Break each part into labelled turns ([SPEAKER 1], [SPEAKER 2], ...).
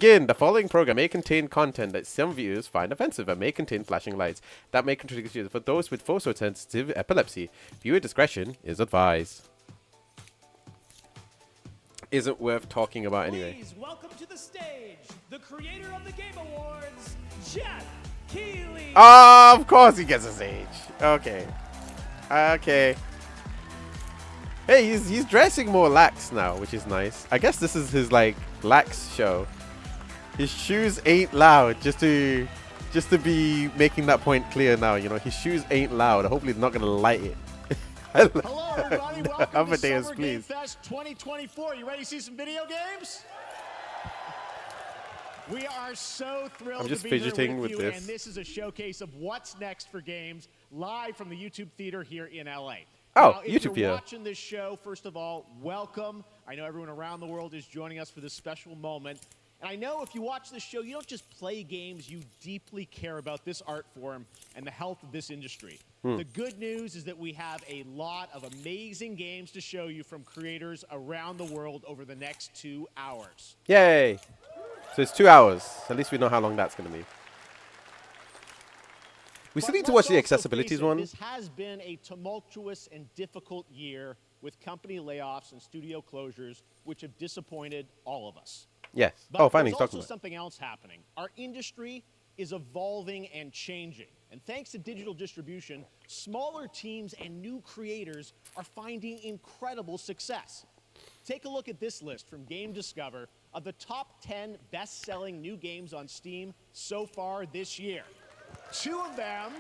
[SPEAKER 1] begin. The following program may contain content that some viewers find offensive and may contain flashing lights that may contribute to for those with photosensitive epilepsy. Viewer discretion is advised. Isn't worth talking about anyway.
[SPEAKER 2] Please welcome to the stage the creator of the Game Awards, Jeff Keighley.
[SPEAKER 1] Oh, of course he gets his age. Okay. Okay. Hey, he's dressing more lax now, which is nice. I guess this is his like lax show. His shoes ain't loud, just to be making that point clear now. You know, his shoes ain't loud. Hopefully, they're not gonna light it.
[SPEAKER 2] Hello, everybody. Welcome
[SPEAKER 1] Amadeus,
[SPEAKER 2] to Summer
[SPEAKER 1] please.
[SPEAKER 2] Game Fest 2024. You ready to see some video games? We are so thrilled
[SPEAKER 1] I'm just
[SPEAKER 2] to be
[SPEAKER 1] fidgeting
[SPEAKER 2] here with
[SPEAKER 1] with
[SPEAKER 2] you,
[SPEAKER 1] this.
[SPEAKER 2] and this is a showcase of what's next for games live from the YouTube Theater here in LA.
[SPEAKER 1] Oh,
[SPEAKER 2] now, if
[SPEAKER 1] YouTube
[SPEAKER 2] you're
[SPEAKER 1] Theater.
[SPEAKER 2] watching this show, first of all, welcome. I know everyone around the world is joining us for this special moment. And I know if you watch this show, you don't just play games, you deeply care about this art form and the health of this industry. The good news is that we have a lot of amazing games to show you from creators around the world over the next 2 hours.
[SPEAKER 1] Yay! So it's 2 hours. At least we know how long that's gonna be. We still
[SPEAKER 2] But
[SPEAKER 1] need to watch
[SPEAKER 2] let's
[SPEAKER 1] the
[SPEAKER 2] also
[SPEAKER 1] accessibilities
[SPEAKER 2] face it,
[SPEAKER 1] one.
[SPEAKER 2] This has been a tumultuous and difficult year with company layoffs and studio closures, which have disappointed all of us.
[SPEAKER 1] Yes.
[SPEAKER 2] But
[SPEAKER 1] Oh, finally, he's
[SPEAKER 2] there's
[SPEAKER 1] talking
[SPEAKER 2] also
[SPEAKER 1] about it.
[SPEAKER 2] something else happening. Our industry is evolving and changing. And thanks to digital distribution, smaller teams and new creators are finding incredible success. Take a look at this list from Game Discover of the top 10 best-selling new games on Steam so far this year. 2 of them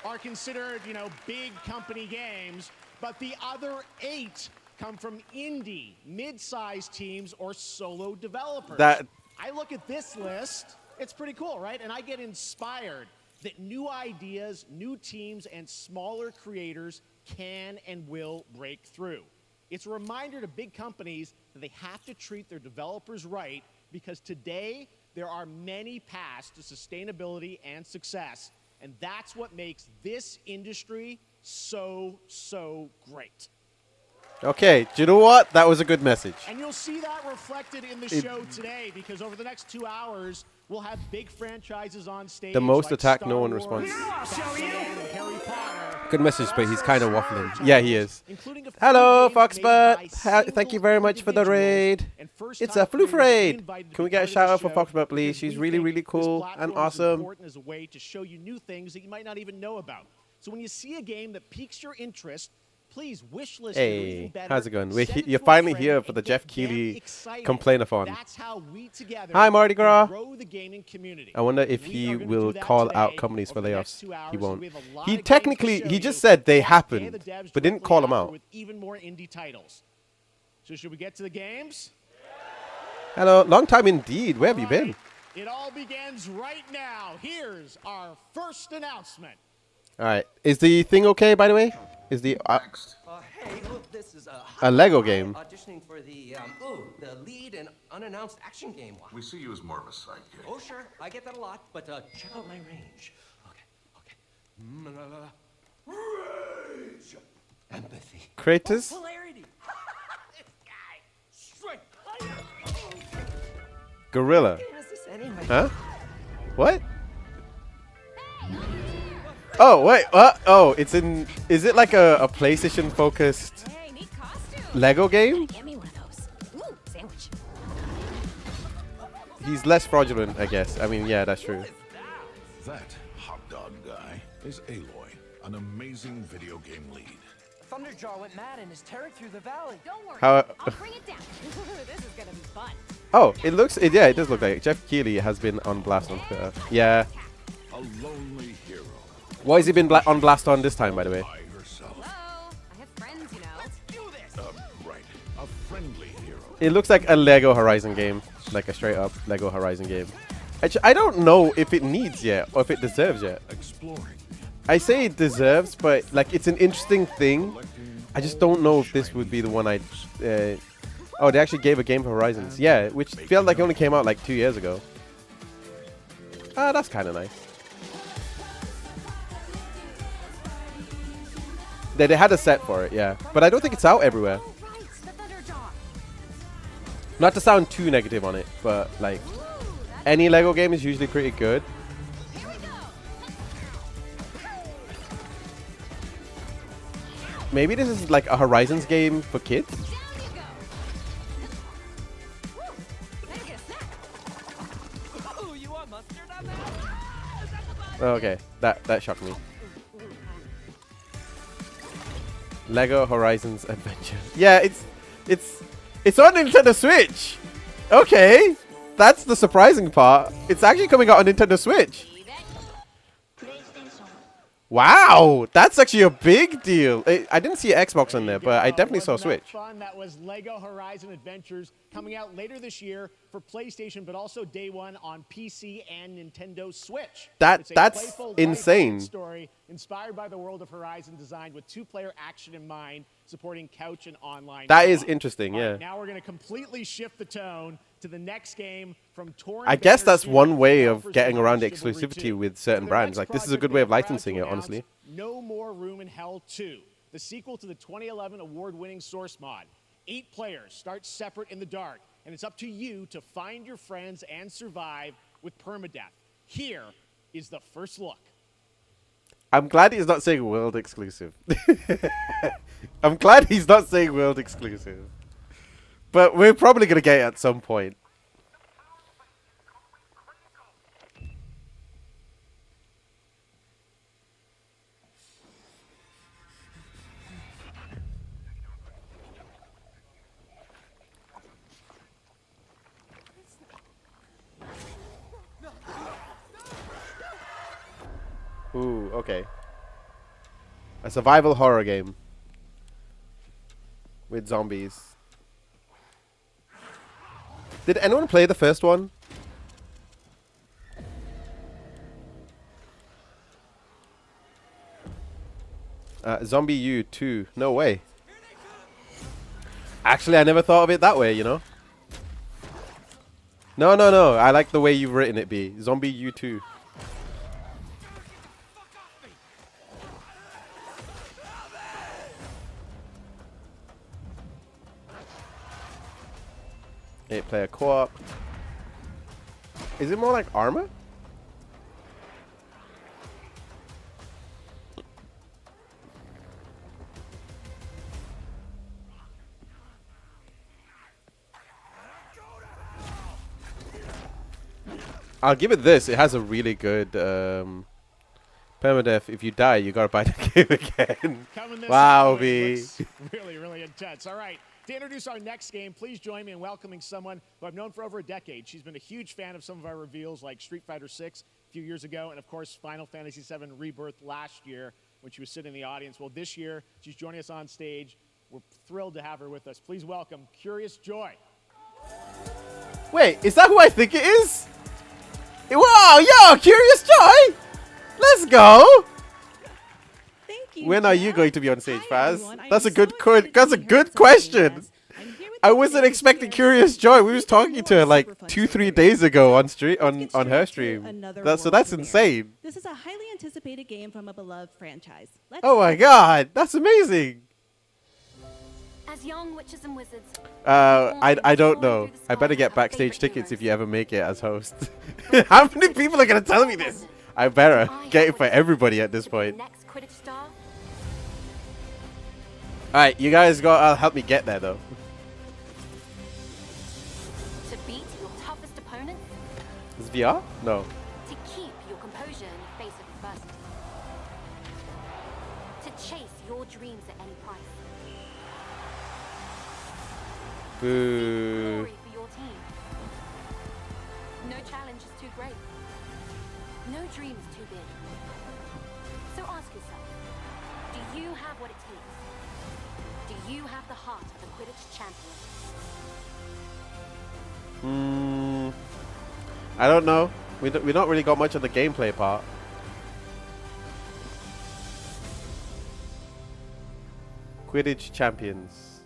[SPEAKER 2] are considered, you know, big company games, but the other 8 come from indie, mid-sized teams, or solo developers. I look at this list, it's pretty cool, right? And I get inspired that new ideas, new teams, and smaller creators can and will break through. It's a reminder to big companies that they have to treat their developers right, because today there are many paths to sustainability and success, and that's what makes this industry so great.
[SPEAKER 1] Okay, do you know what? That was a good message.
[SPEAKER 2] And you'll see that reflected in the show today, because over the next 2 hours, we'll have big franchises on stage.
[SPEAKER 1] The most
[SPEAKER 2] like
[SPEAKER 1] attack,
[SPEAKER 2] Star
[SPEAKER 1] no one
[SPEAKER 2] Wars,
[SPEAKER 1] responds.
[SPEAKER 2] Batman, and Harry Potter.
[SPEAKER 1] Good message, but he's kind of
[SPEAKER 2] Plus,
[SPEAKER 1] waffling.
[SPEAKER 2] franchises,
[SPEAKER 1] Yeah, he is.
[SPEAKER 2] including a few
[SPEAKER 1] Hello,
[SPEAKER 2] games made by
[SPEAKER 1] Foxbert. Thank you very much for the
[SPEAKER 2] single
[SPEAKER 1] raid.
[SPEAKER 2] and first
[SPEAKER 1] It's
[SPEAKER 2] time
[SPEAKER 1] a floof
[SPEAKER 2] creators that we
[SPEAKER 1] raid.
[SPEAKER 2] invited to
[SPEAKER 1] Can we
[SPEAKER 2] be
[SPEAKER 1] get a
[SPEAKER 2] part of
[SPEAKER 1] shout
[SPEAKER 2] the
[SPEAKER 1] out for
[SPEAKER 2] show,
[SPEAKER 1] Foxbert, please?
[SPEAKER 2] because
[SPEAKER 1] She's
[SPEAKER 2] we
[SPEAKER 1] really,
[SPEAKER 2] think
[SPEAKER 1] really
[SPEAKER 2] this
[SPEAKER 1] cool
[SPEAKER 2] platform
[SPEAKER 1] and
[SPEAKER 2] is
[SPEAKER 1] awesome.
[SPEAKER 2] important as a way to show you new things that you might not even know about. So when you see a game that piques your interest, please wish list it, or even
[SPEAKER 1] Hey,
[SPEAKER 2] better,
[SPEAKER 1] how's it going?
[SPEAKER 2] send it
[SPEAKER 1] You're
[SPEAKER 2] to a
[SPEAKER 1] finally
[SPEAKER 2] friend
[SPEAKER 1] here for
[SPEAKER 2] and
[SPEAKER 1] the
[SPEAKER 2] get
[SPEAKER 1] Jeff
[SPEAKER 2] them
[SPEAKER 1] Keighley
[SPEAKER 2] excited.
[SPEAKER 1] complain-a-thon.
[SPEAKER 2] That's how we together
[SPEAKER 1] Hi, Mardi
[SPEAKER 2] can
[SPEAKER 1] Gras.
[SPEAKER 2] grow the gaming community.
[SPEAKER 1] I wonder if
[SPEAKER 2] We
[SPEAKER 1] he
[SPEAKER 2] are gonna
[SPEAKER 1] will
[SPEAKER 2] do that
[SPEAKER 1] call
[SPEAKER 2] today.
[SPEAKER 1] out companies for
[SPEAKER 2] Over the next
[SPEAKER 1] layoffs.
[SPEAKER 2] 2 hours,
[SPEAKER 1] He won't.
[SPEAKER 2] we have a lot
[SPEAKER 1] He
[SPEAKER 2] of games to
[SPEAKER 1] technically,
[SPEAKER 2] show
[SPEAKER 1] he
[SPEAKER 2] you,
[SPEAKER 1] just said they
[SPEAKER 2] plus
[SPEAKER 1] happened,
[SPEAKER 2] the devs
[SPEAKER 1] but didn't
[SPEAKER 2] directly
[SPEAKER 1] call them
[SPEAKER 2] after
[SPEAKER 1] out.
[SPEAKER 2] with even more indie titles. So should we get to the games?
[SPEAKER 1] Hello, long time indeed. Where have you
[SPEAKER 2] All
[SPEAKER 1] been?
[SPEAKER 2] right. It all begins right now. Here's our first announcement.
[SPEAKER 1] All right, is the thing okay? By the way, is the
[SPEAKER 3] Hey, look, this is
[SPEAKER 1] a Lego game?
[SPEAKER 3] auditioning for the lead and unannounced action game.
[SPEAKER 4] We see you as more of a sidekick.
[SPEAKER 3] Oh, sure, I get that a lot, but check out my range. Okay. Rage. Empathy.
[SPEAKER 1] Kratos?
[SPEAKER 3] Polarity. This guy. Strength.
[SPEAKER 1] Gorilla?
[SPEAKER 3] What is this anyway?
[SPEAKER 1] Huh? What? Oh wait, what? Oh, it's in. Is it like a PlayStation focused
[SPEAKER 5] Hey, neat costume.
[SPEAKER 1] Lego game?
[SPEAKER 5] Get me one of those. Ooh, sandwich.
[SPEAKER 1] He's less fraudulent, I guess. I mean, yeah, that's true.
[SPEAKER 4] That hot dog guy is Aloy, an amazing video game lead.
[SPEAKER 6] Thunderjaw went mad and is tearing through the valley.
[SPEAKER 5] Don't worry.
[SPEAKER 1] How-
[SPEAKER 5] I'll bring it down. This is gonna be fun.
[SPEAKER 1] Oh, it looks. Yeah, it does look like it. Jeff Keighley has been on blast on Twitter. Yeah.
[SPEAKER 4] A lonely hero
[SPEAKER 1] Why has he been on blast on this time, by the way?
[SPEAKER 4] by herself.
[SPEAKER 5] Hello. I have friends, you know.
[SPEAKER 6] Let's do this.
[SPEAKER 4] Right, a friendly hero.
[SPEAKER 1] It looks like a Lego Horizon game, like a straight up Lego Horizon game. Actually, I don't know if it needs yet or if it deserves yet.
[SPEAKER 4] Exploring,
[SPEAKER 1] I say it deserves, but like it's an interesting thing. I just don't know if this would be the one I'd. Oh, they actually gave a game for Horizons. Yeah, which felt like it only came out like 2 years ago. Ah, that's kind of nice. They had a set for it, yeah. But I don't think it's out everywhere.
[SPEAKER 5] Oh, right. The Thunderjaw.
[SPEAKER 1] Not to sound too negative on it, but like, Any Lego game is usually pretty good.
[SPEAKER 5] Here we go.
[SPEAKER 1] Maybe this is like a Horizons game for kids.
[SPEAKER 5] Down you go. Woo. Better get a snack.
[SPEAKER 6] Ooh, you want mustard on that?
[SPEAKER 1] Oh, okay, that shocked me. Lego Horizons Adventure. Yeah, it's on Nintendo Switch. Okay, that's the surprising part. It's actually coming out on Nintendo Switch. Wow, that's actually a big deal. I didn't see Xbox on there, but I definitely saw
[SPEAKER 2] Wasn't that
[SPEAKER 1] Switch.
[SPEAKER 2] fun? That was Lego Horizon Adventures coming out later this year for PlayStation, but also day one on PC and Nintendo Switch. It's a
[SPEAKER 1] That's
[SPEAKER 2] playful,
[SPEAKER 1] insane.
[SPEAKER 2] lighthearted story inspired by the world of Horizon, designed with two-player action in mind, supporting couch and online.
[SPEAKER 1] That is
[SPEAKER 2] co-op.
[SPEAKER 1] interesting,
[SPEAKER 2] All right,
[SPEAKER 1] yeah.
[SPEAKER 2] now we're going to completely shift the tone to the next game from Torn.
[SPEAKER 1] I guess
[SPEAKER 2] Banner
[SPEAKER 1] that's
[SPEAKER 2] Studio,
[SPEAKER 1] one way of
[SPEAKER 2] developers
[SPEAKER 1] getting around the
[SPEAKER 2] behind Chivalry
[SPEAKER 1] exclusivity
[SPEAKER 2] 2.
[SPEAKER 1] with
[SPEAKER 2] For
[SPEAKER 1] certain
[SPEAKER 2] their
[SPEAKER 1] brands.
[SPEAKER 2] next
[SPEAKER 1] Like, this is a
[SPEAKER 2] project,
[SPEAKER 1] good
[SPEAKER 2] they
[SPEAKER 1] way
[SPEAKER 2] are
[SPEAKER 1] of
[SPEAKER 2] proud
[SPEAKER 1] licensing
[SPEAKER 2] to
[SPEAKER 1] it,
[SPEAKER 2] announce
[SPEAKER 1] honestly.
[SPEAKER 2] No More Room in Hell 2, the sequel to the 2011 award-winning Source mod. 8 players start separate in the dark, and it's up to you to find your friends and survive with permadeath. Here is the first look.
[SPEAKER 1] I'm glad he's not saying world exclusive. I'm glad he's not saying world exclusive. But we're probably going to get it at some point. Ooh, okay. A survival horror game with zombies. Did anyone play the first one? Zombie U 2. No way. Actually, I never thought of it that way, you know? No. I like the way you've written it, B. Zombie U 2. Eight-player co-op. Is it more like armor? I'll give it this. It has a really good permadeath. If you die, you gotta buy the game again. Wow, B.
[SPEAKER 2] Really, really intense. All right. To introduce our next game, please join me in welcoming someone who I've known for over a decade. She's been a huge fan of some of our reveals, like Street Fighter 6 a few years ago, and of course, Final Fantasy 7 Rebirth last year when she was sitting in the audience. Well, this year, she's joining us on stage. We're thrilled to have her with us. Please welcome Curious Joy.
[SPEAKER 1] Wait, is that who I think it is? Wow, yo, Curious Joy! Let's go!
[SPEAKER 7] Thank you.
[SPEAKER 1] When are you
[SPEAKER 7] Jeff.
[SPEAKER 1] going to be on stage,
[SPEAKER 7] Hi,
[SPEAKER 1] Faz?
[SPEAKER 7] everyone. I
[SPEAKER 1] That's
[SPEAKER 7] am
[SPEAKER 1] a good
[SPEAKER 7] so excited to
[SPEAKER 1] that's a
[SPEAKER 7] be here
[SPEAKER 1] good
[SPEAKER 7] at
[SPEAKER 1] question.
[SPEAKER 7] Yes. I'm here with
[SPEAKER 1] I
[SPEAKER 7] my
[SPEAKER 1] wasn't
[SPEAKER 7] favorite
[SPEAKER 1] expecting
[SPEAKER 7] players.
[SPEAKER 1] Curious Joy. We was
[SPEAKER 7] Let's
[SPEAKER 1] talking to her
[SPEAKER 7] more
[SPEAKER 1] like
[SPEAKER 7] super fun
[SPEAKER 1] 2-3
[SPEAKER 7] stories.
[SPEAKER 1] days ago on street
[SPEAKER 7] Let's
[SPEAKER 1] on
[SPEAKER 7] get
[SPEAKER 1] her
[SPEAKER 7] straight to
[SPEAKER 1] stream.
[SPEAKER 7] another
[SPEAKER 1] That's
[SPEAKER 7] world premiere.
[SPEAKER 1] insane.
[SPEAKER 7] This is a highly anticipated game from a beloved franchise. Let's
[SPEAKER 1] Oh my
[SPEAKER 7] see.
[SPEAKER 1] god, that's amazing.
[SPEAKER 5] As young witches and wizards.
[SPEAKER 1] I don't know. I better get backstage tickets if you ever make it as host. How many people are gonna tell me this? I better get it for everybody at this point.
[SPEAKER 5] Next Quidditch star.
[SPEAKER 1] Alright, you guys gotta help me get there though.
[SPEAKER 5] To beat your toughest opponents.
[SPEAKER 1] Is VR? No.
[SPEAKER 5] To keep your composure in the face of adversity. To chase your dreams at any price.
[SPEAKER 1] Boo.
[SPEAKER 5] Glory for your team. No challenge is too great. No dream is too big. So ask yourself, do you have what it takes? Do you have the heart of a Quidditch champion?
[SPEAKER 1] I don't know. We not really got much of the gameplay part. Quidditch Champions.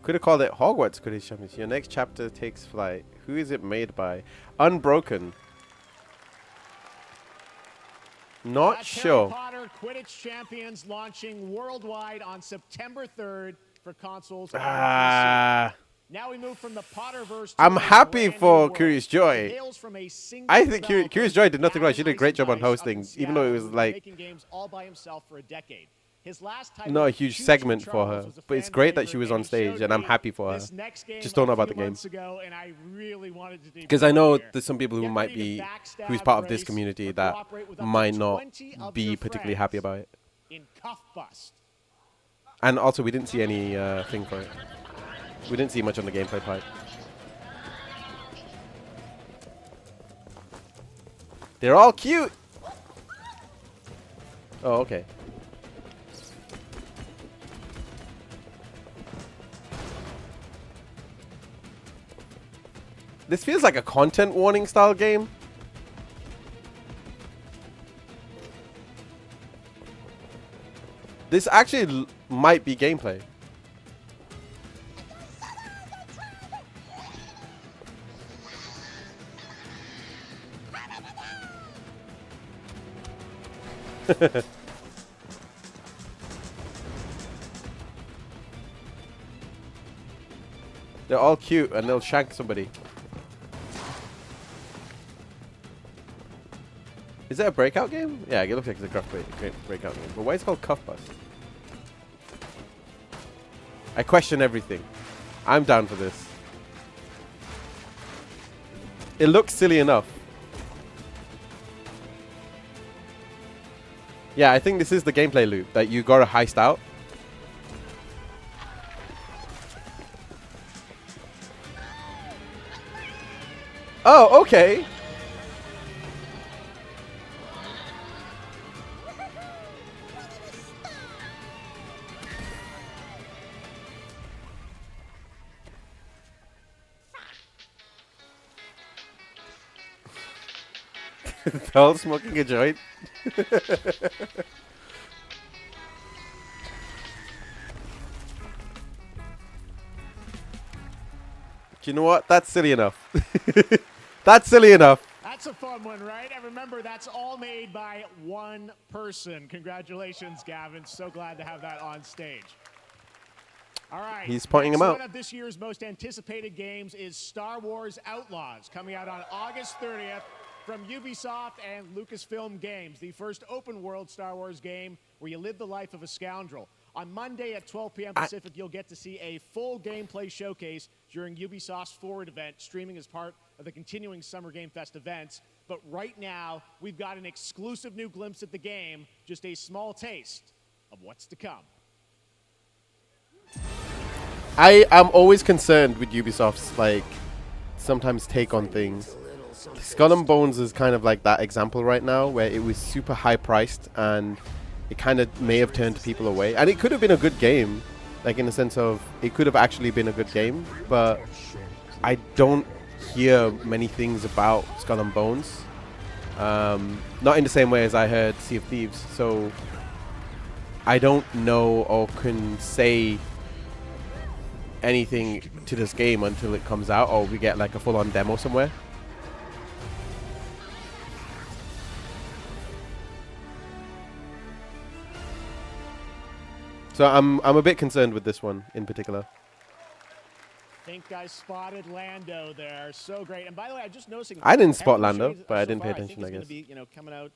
[SPEAKER 1] Could have called it Hogwarts Quidditch Champions. Your next chapter takes flight. Who is it made by? Unbroken. Not
[SPEAKER 2] That's
[SPEAKER 1] sure.
[SPEAKER 2] Harry Potter Quidditch Champions launching worldwide on September 3rd for consoles and PC. Now we move from the Potterverse.
[SPEAKER 1] I'm happy for Curious Joy. I think Curious Joy did nothing wrong. She did a great job on hosting, even though it was like
[SPEAKER 2] making games all by himself for a decade. His last
[SPEAKER 1] not a huge segment for her, but it's great that she was on stage, and I'm happy for her. Just don't know about the game. Because I know there's some people who might be, who's part of this community that might not be particularly happy about it. And also, we didn't see any thing for it. We didn't see much on the gameplay pipe. They're all cute! Oh, okay. This feels like a content warning style game. This actually might be gameplay. They're all cute and they'll shank somebody. Is that a breakout game? Yeah, it looks like it's a breakout game. But why is it called Cuff Bust? I question everything. I'm down for this. It looks silly enough. Yeah, I think this is the gameplay loop that you gotta heist out. Oh, okay. They're all smoking a joint. Do you know what? That's silly enough. That's silly enough.
[SPEAKER 2] That's a fun one, right? And remember, that's all made by one person. Congratulations, Gavin. So glad to have that on stage. All right.
[SPEAKER 1] He's pointing him out.
[SPEAKER 2] One of this year's most anticipated games is Star Wars Outlaws, coming out on August 30th from Ubisoft and Lucasfilm Games, the first open-world Star Wars game where you live the life of a scoundrel. On Monday at 12 p.m. Pacific, you'll get to see a full gameplay showcase during Ubisoft's Forward event, streaming as part of the continuing Summer Game Fest events. But right now, we've got an exclusive new glimpse at the game, just a small taste of what's to come.
[SPEAKER 1] I am always concerned with Ubisoft's, like, sometimes take on things. Skull and Bones is kind of like that example right now, where it was super high priced and it kind of may have turned people away. And it could have been a good game, like in the sense of it could have actually been a good game, but I don't hear many things about Skull and Bones. Not in the same way as I heard Sea of Thieves. So I don't know or can say anything to this game until it comes out or we get like a full-on demo somewhere. So I'm a bit concerned with this one in particular.
[SPEAKER 2] I think I spotted Lando there. So great. And by the way, I just noticing.
[SPEAKER 1] I didn't spot Lando, but I didn't pay attention, I guess.
[SPEAKER 2] It's going to be, coming out,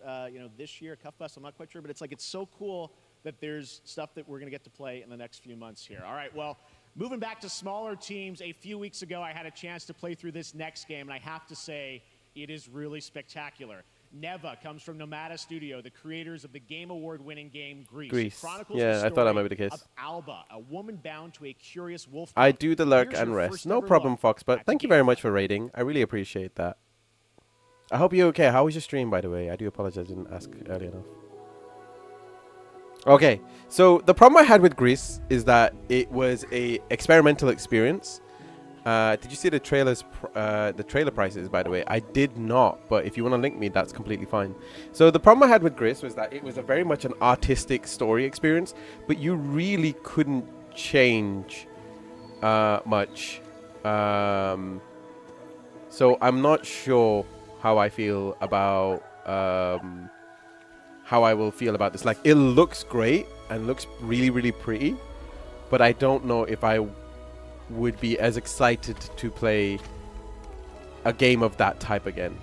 [SPEAKER 2] this year, Cuff Bus. I'm not quite sure, but it's so cool that there's stuff that we're going to get to play in the next few months here. All right, well, moving back to smaller teams, a few weeks ago, I had a chance to play through this next game, and I have to say, it is really spectacular. Neva comes from Nomada Studio, the creators of the Game Award-winning game Grease.
[SPEAKER 1] Yeah, I thought that might be the case.
[SPEAKER 2] Of Alba, a woman bound to a curious wolf.
[SPEAKER 1] I do the lurk and rest. No problem, Fox, but thank you very much for raiding. I really appreciate that. I hope you're okay. How was your stream, by the way? I do apologize, I didn't ask early enough. Okay, so the problem I had with Grease is that it was a experimental experience. Did you see the trailers? The trailer prices, by the way. I did not, but if you want to link me, that's completely fine. So the problem I had with Grease was that it was a very much an artistic story experience, but you really couldn't change much. So I'm not sure how I feel about how I will feel about this. Like, it looks great and looks really, really pretty, but I don't know if I would be as excited to play a game of that type again.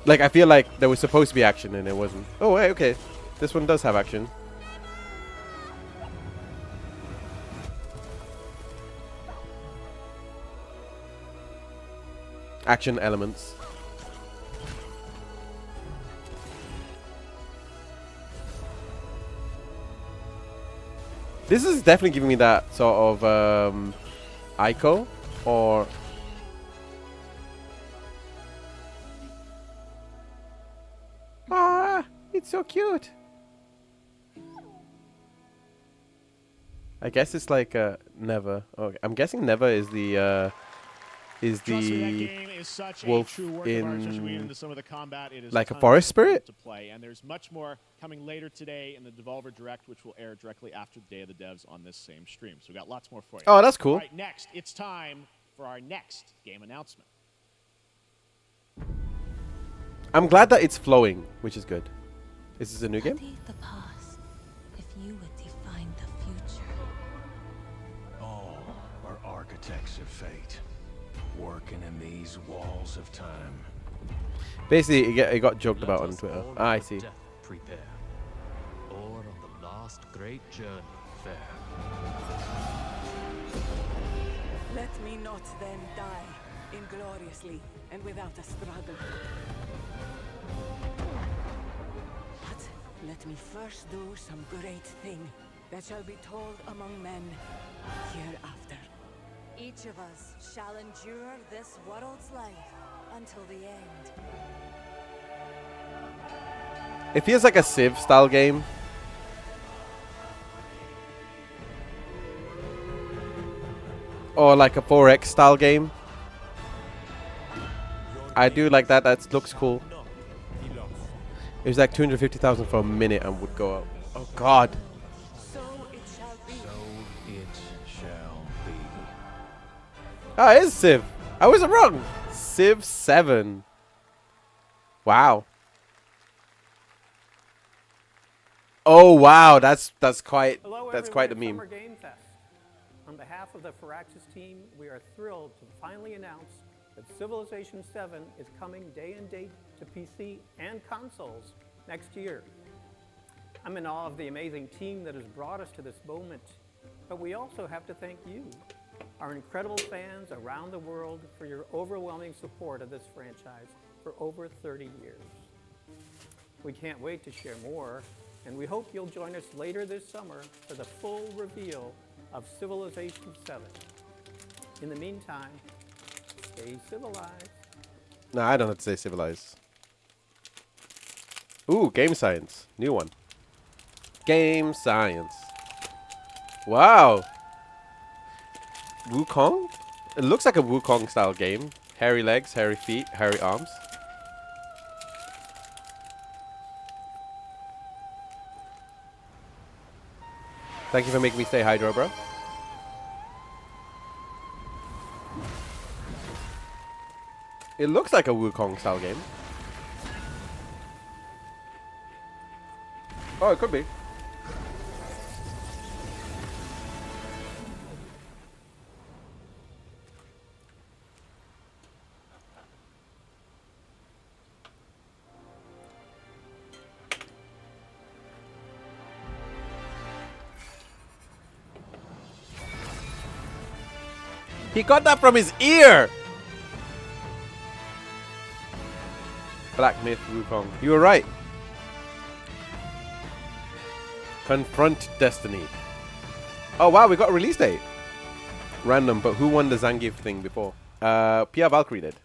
[SPEAKER 1] Like, I feel like there was supposed to be action and it wasn't. Oh, wait, okay. This one does have action. Action elements. This is definitely giving me that sort of Ico or it's so cute. I guess it's like Never. Okay, I'm guessing Never is the
[SPEAKER 2] Trust me, that game is such
[SPEAKER 1] wolf
[SPEAKER 2] a true work of art, especially when we get
[SPEAKER 1] in
[SPEAKER 2] into some of the combat. It is
[SPEAKER 1] like a
[SPEAKER 2] tons
[SPEAKER 1] forest
[SPEAKER 2] of fun
[SPEAKER 1] spirit?
[SPEAKER 2] to play, and there's much more coming later today in the Devolver Direct, which will air directly after the Day of the Devs on this same stream. So we got lots more for you.
[SPEAKER 1] Oh, that's cool.
[SPEAKER 2] All right, next, it's time for our next game announcement.
[SPEAKER 1] I'm glad that it's flowing, which is good. Is this a new game?
[SPEAKER 8] Study the past if you would define the future.
[SPEAKER 9] All are architects of fate, working in these walls of time.
[SPEAKER 1] Basically, it got joked about on
[SPEAKER 3] Let us
[SPEAKER 1] Twitter.
[SPEAKER 3] all
[SPEAKER 1] Ah, I
[SPEAKER 3] for
[SPEAKER 1] see.
[SPEAKER 3] death prepare, or on the last great journey fare.
[SPEAKER 10] Let me not then die ingloriously and without a struggle. But let me first do some great thing that shall be told among men hereafter.
[SPEAKER 5] Each of us shall endure this world's life until the end.
[SPEAKER 1] It feels like a Civ style game. Or like a 4X style game. I do like that. That looks cool. It was like 250,000 for a minute and would go up. Oh god.
[SPEAKER 10] So it shall be.
[SPEAKER 9] So it shall be.
[SPEAKER 1] Oh, it is Civ. I wasn't wrong. Civ 7. Wow. Oh wow, that's quite
[SPEAKER 11] Hello,
[SPEAKER 1] that's quite a
[SPEAKER 11] everyone
[SPEAKER 1] meme.
[SPEAKER 11] at Summer Game Fest. On behalf of the Firaxis team, we are thrilled to finally announce that Civilization 7 is coming day and date to PC and consoles next year. I'm in awe of the amazing team that has brought us to this moment, but we also have to thank you, our incredible fans around the world, for your overwhelming support of this franchise for over 30 years. We can't wait to share more, and we hope you'll join us later this summer for the full reveal of Civilization 7. In the meantime, stay civilized.
[SPEAKER 1] No, I don't have to say civilized. Ooh, game science. New one. Game science. Wow. Wukong? It looks like a Wukong style game. Hairy legs, hairy feet, hairy arms. Thank you for making me stay hydro, bro. It looks like a Wukong style game. Oh, it could be. He got that from his ear! Black Myth Wukong. You were right. Confront Destiny. Oh wow, we got a release date. Random, but who won the Zangief thing before? Pia Valkyrie did.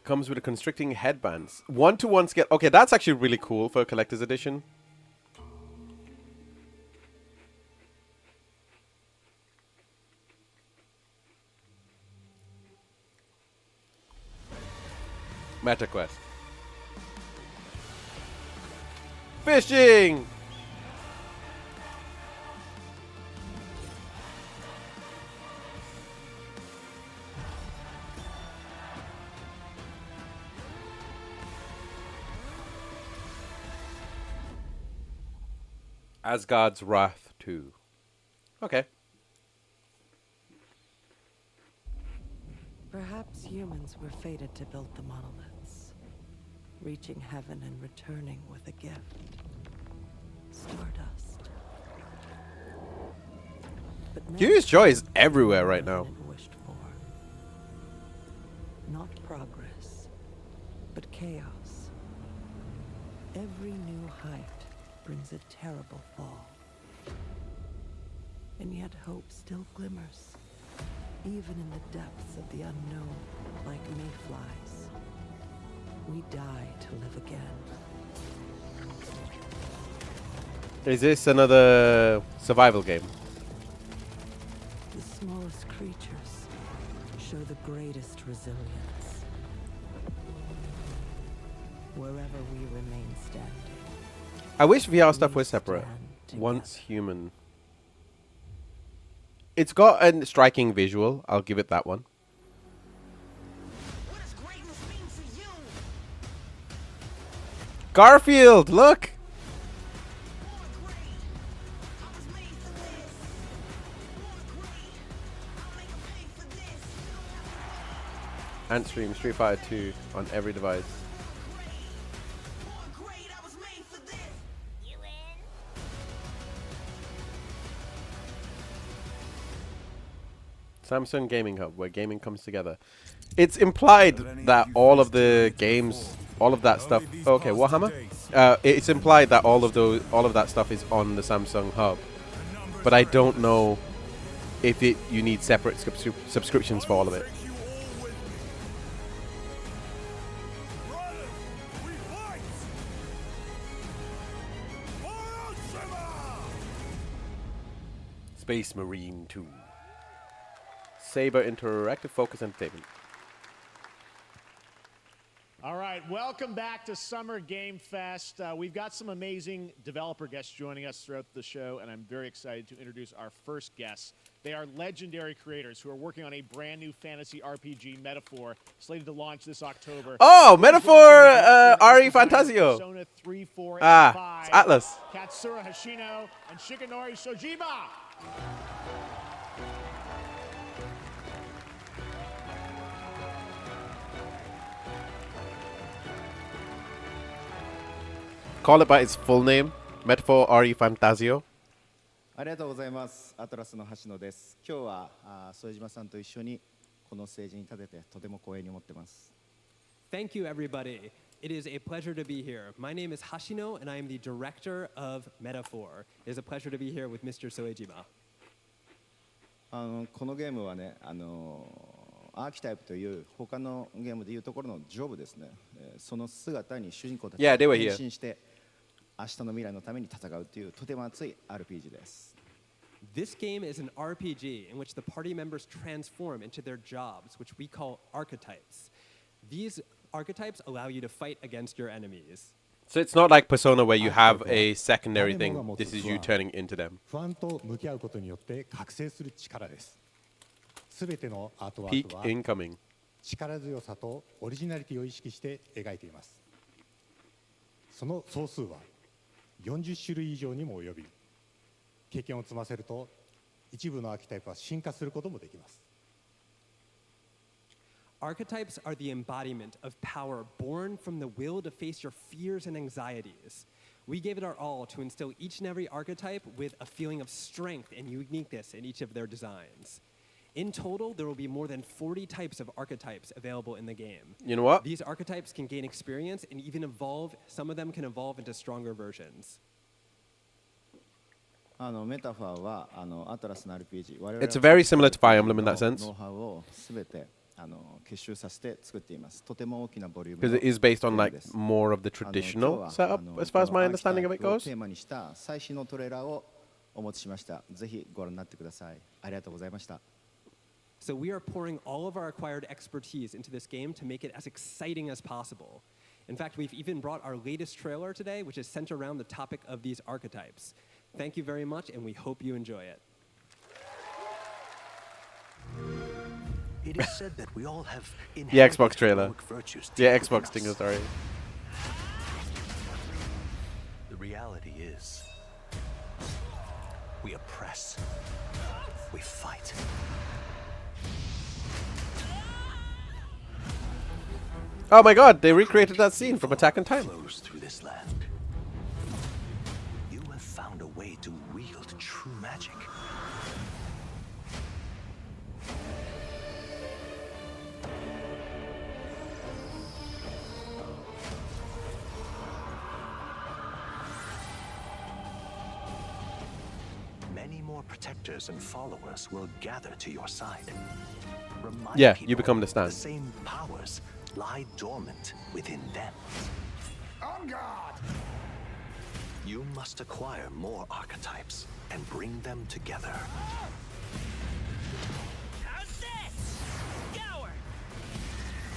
[SPEAKER 1] Comes with a constricting headbands. 1-to-1 scale. Okay, that's actually really cool for a collector's edition. MetaQuest. Fishing! Asgard's Wrath 2. Okay.
[SPEAKER 10] Perhaps humans were fated to build the monoliths, reaching heaven and returning with a gift. Stardust. But
[SPEAKER 1] Curious Joy is everywhere right now.
[SPEAKER 10] wished for. Not progress, but chaos. Every new height brings a terrible fall. And yet hope still glimmers, even in the depths of the unknown, like mayflies. We die to live again.
[SPEAKER 1] Is this another survival game?
[SPEAKER 10] The smallest creatures show the greatest resilience. Wherever we remain standing.
[SPEAKER 1] I wish VR stuff was separate. Once Human. It's got a striking visual. I'll give it that one. Garfield, look! And stream Street Fighter 2 on every device. Samsung Gaming Hub, where gaming comes together. It's implied that all of the games, all of that stuff. Okay, Warhammer. It's implied that all of that stuff is on the Samsung Hub, but I don't know if you need separate subscriptions for all of it. Space Marine 2. Saber Interactive Focus Entertainment.
[SPEAKER 2] All right, welcome back to Summer Game Fest. We've got some amazing developer guests joining us throughout the show, and I'm very excited to introduce our first guests. They are legendary creators who are working on a brand new fantasy RPG, Metaphor, slated to launch this October.
[SPEAKER 1] Oh, Metaphor RE Fantasio.
[SPEAKER 2] Persona 3, 4, and 5.
[SPEAKER 1] It's Atlas.
[SPEAKER 2] Katsura Hashino and Shikanori Shojima.
[SPEAKER 1] Call it by its full name, Metaphor RE Fantasio.
[SPEAKER 12] ありがとうございます。アトラスの橋野です。今日は副島さんと一緒にこのステージに立ててとても光栄に思ってます。
[SPEAKER 6] Thank you, everybody. It is a pleasure to be here. My name is Hashino, and I am the director of Metaphor. It is a pleasure to be here with Mr. Soejima.
[SPEAKER 12] このゲームはね、アーキタイプという他のゲームでいうところのジョブですね。その姿に主人公たちが変身して、明日の未来のために戦うというとても熱い RPG です。
[SPEAKER 6] This game is an RPG in which the party members transform into their jobs, which we call archetypes. These archetypes allow you to fight against your enemies.
[SPEAKER 1] So it's not like Persona where you have a secondary thing. This is you turning into them.
[SPEAKER 13] 不安と向き合うことによって覚醒する力です。すべてのアートワークは
[SPEAKER 1] Peak incoming.
[SPEAKER 13] 力強さとオリジナリティを意識して描いています。その総数は40種類以上にも及び、経験を積ませると一部のアーキタイプは進化することもできます。
[SPEAKER 6] Archetypes are the embodiment of power born from the will to face your fears and anxieties. We gave it our all to instill each and every archetype with a feeling of strength and uniqueness in each of their designs. In total, there will be more than 40 types of archetypes available in the game.
[SPEAKER 1] You know what?
[SPEAKER 6] These archetypes can gain experience and even evolve. Some of them can evolve into stronger versions.
[SPEAKER 12] メタファーはアトラスの RPG。It's
[SPEAKER 1] very similar to Fire Emblem in that sense.
[SPEAKER 12] ノウハウをすべて結集させて作っています。とても大きなボリューム。
[SPEAKER 1] Because it is based on like more of the traditional setup, as far as my understanding of it goes.
[SPEAKER 12] テーマにした最新のトレーラーをお持ちしました。ぜひご覧になってください。ありがとうございました。
[SPEAKER 6] So we are pouring all of our acquired expertise into this game to make it as exciting as possible. In fact, we've even brought our latest trailer today, which is centered around the topic of these archetypes. Thank you very much, and we hope you enjoy it.
[SPEAKER 9] It is said that we all have
[SPEAKER 1] The Xbox trailer. Yeah, Xbox thing, sorry.
[SPEAKER 9] The reality is,
[SPEAKER 3] We oppress. We fight.
[SPEAKER 1] Oh my god, they recreated that scene from Attack on Titan.
[SPEAKER 3] Flows through this land. You have found a way to wield true magic. Many more protectors and followers will gather to your side. Remind
[SPEAKER 1] Yeah,
[SPEAKER 3] people
[SPEAKER 1] you become the stand.
[SPEAKER 3] The same powers lie dormant within them.
[SPEAKER 4] On guard!
[SPEAKER 3] You must acquire more archetypes and bring them together.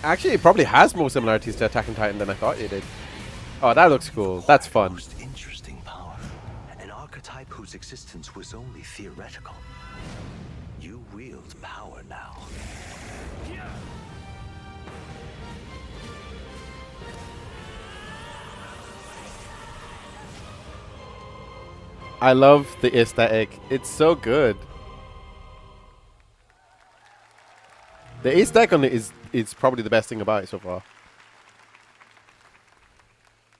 [SPEAKER 1] Actually, it probably has more similarities to Attack on Titan than I thought it did. Oh, that looks cool. That's fun.
[SPEAKER 3] Most interesting power. An archetype whose existence was only theoretical. You wield power now.
[SPEAKER 1] I love the aesthetic. It's so good. The aesthetic on it is probably the best thing about it so far.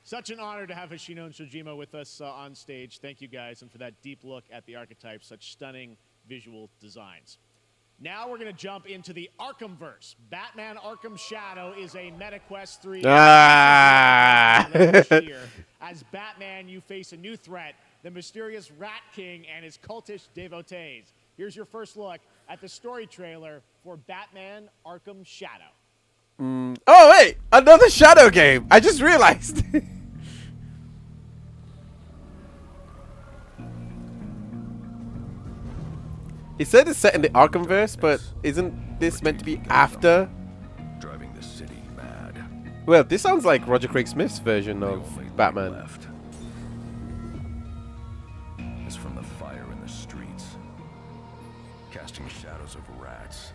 [SPEAKER 2] Such an honor to have Hoshino and Shojima with us on stage. Thank you guys, and for that deep look at the archetypes, such stunning visual designs. Now we're going to jump into the Arkhamverse. Batman Arkham Shadow is a MetaQuest 3. As Batman, you face a new threat, the mysterious Rat King and his cultish devotees. Here's your first look at the story trailer for Batman Arkham Shadow.
[SPEAKER 1] Oh, wait! Another Shadow game! I just realized! He said it's set in the Arkhamverse, but isn't this meant to be after?
[SPEAKER 9] Driving the city mad.
[SPEAKER 1] Well, this sounds like Roger Craig Smith's version of Batman.
[SPEAKER 9] Left is from the fire in the streets, casting shadows of rats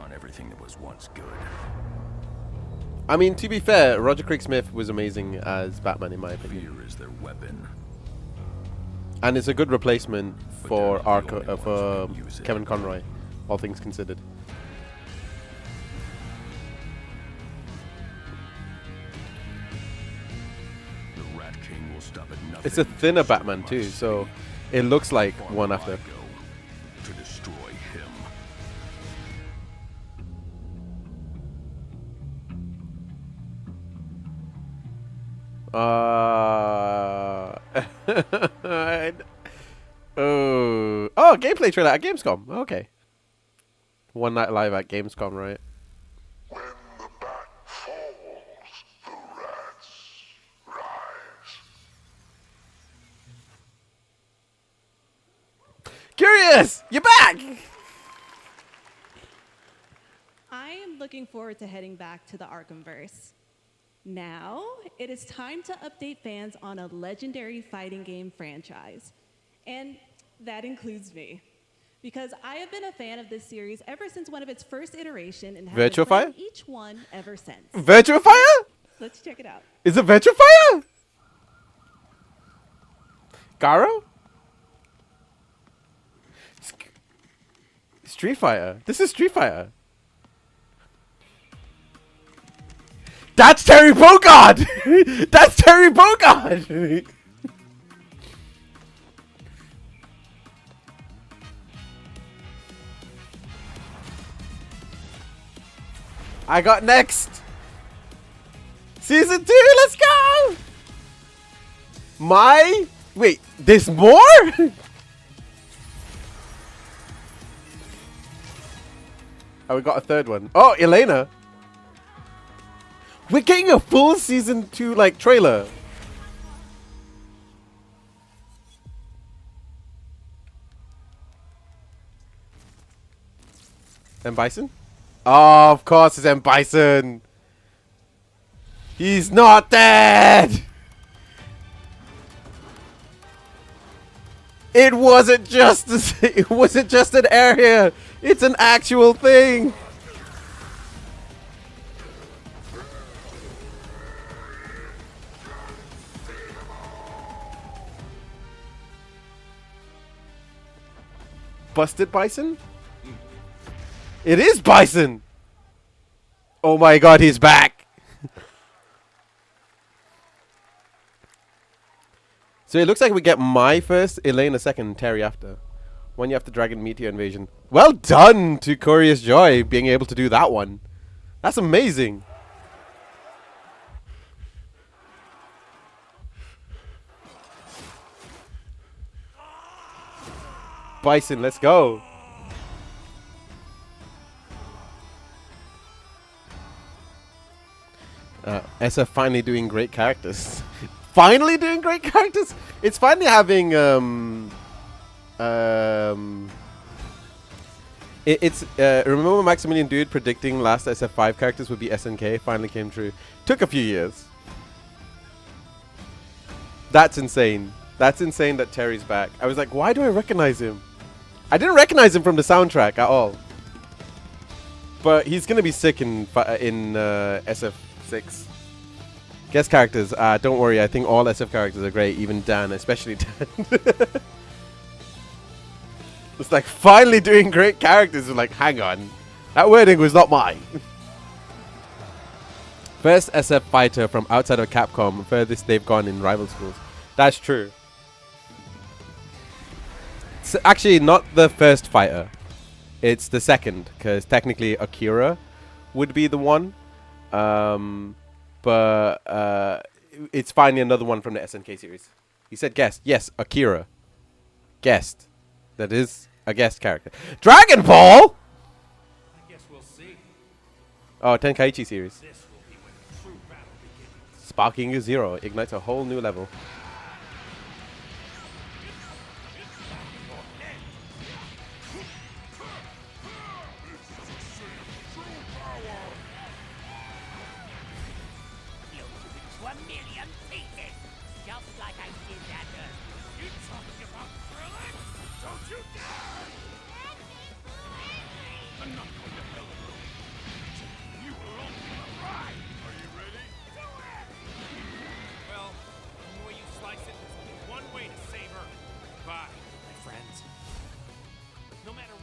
[SPEAKER 9] on everything that was once good.
[SPEAKER 1] I mean, to be fair, Roger Craig Smith was amazing as Batman, in my opinion.
[SPEAKER 9] Fear is their weapon.
[SPEAKER 1] And it's a good replacement for Kevin Conroy, all things considered.
[SPEAKER 9] The Rat King will stop at nothing.
[SPEAKER 1] It's a thinner Batman too, so it looks like one after.
[SPEAKER 9] To destroy him.
[SPEAKER 1] Oh, gameplay trailer at Gamescom. Okay. One night live at Gamescom, right?
[SPEAKER 4] When the bat falls, the rats rise.
[SPEAKER 1] Curious! You're back!
[SPEAKER 7] I am looking forward to heading back to the Arkhamverse. Now, it is time to update fans on a legendary fighting game franchise. And that includes me. Because I have been a fan of this series ever since one of its first iteration and have
[SPEAKER 1] Virtua
[SPEAKER 7] been playing
[SPEAKER 1] Fire?
[SPEAKER 7] each one ever since.
[SPEAKER 1] Virtua Fire?
[SPEAKER 7] Let's check it out.
[SPEAKER 1] Is it Virtua Fire? Garo? Street Fighter. This is Street Fighter. That's Terry Bogard! That's Terry Bogard! I got next! Season 2, let's go! Wait, there's more? Oh, we got a third one. Oh, Elena! We're getting a full season 2 like trailer. M. Bison? Oh, of course it's M. Bison. He's not dead. It wasn't just an area. It's an actual thing. Busted Bison? It is Bison! Oh my god, he's back! So it looks like we get Mai first, Elena second, Terry after. 1 year after Dragon Meteor Invasion. Well done to Curious Joy being able to do that one. That's amazing. Bison, let's go. SF finally doing great characters. Finally doing great characters? It's finally having remember Maximilian Dude predicting last SF5 characters would be SNK? Finally came true. Took a few years. That's insane. That's insane that Terry's back. I was like, why do I recognize him? I didn't recognize him from the soundtrack at all. But he's gonna be sick in SF6. Guest characters, don't worry. I think all SF characters are great. Even Dan, especially Dan. It's like finally doing great characters. We're like, hang on, that wording was not mine. First SF fighter from outside of Capcom. Furthest they've gone in rival schools. That's true. It's actually not the first fighter. It's the second, because technically Akira would be the one. But it's finally another one from the SNK series. He said guest. Yes, Akira. Guest. That is a guest character. Dragon Ball!
[SPEAKER 14] I guess we'll see.
[SPEAKER 1] Oh, Tenkaichi series. Sparking Zero ignites a whole new level.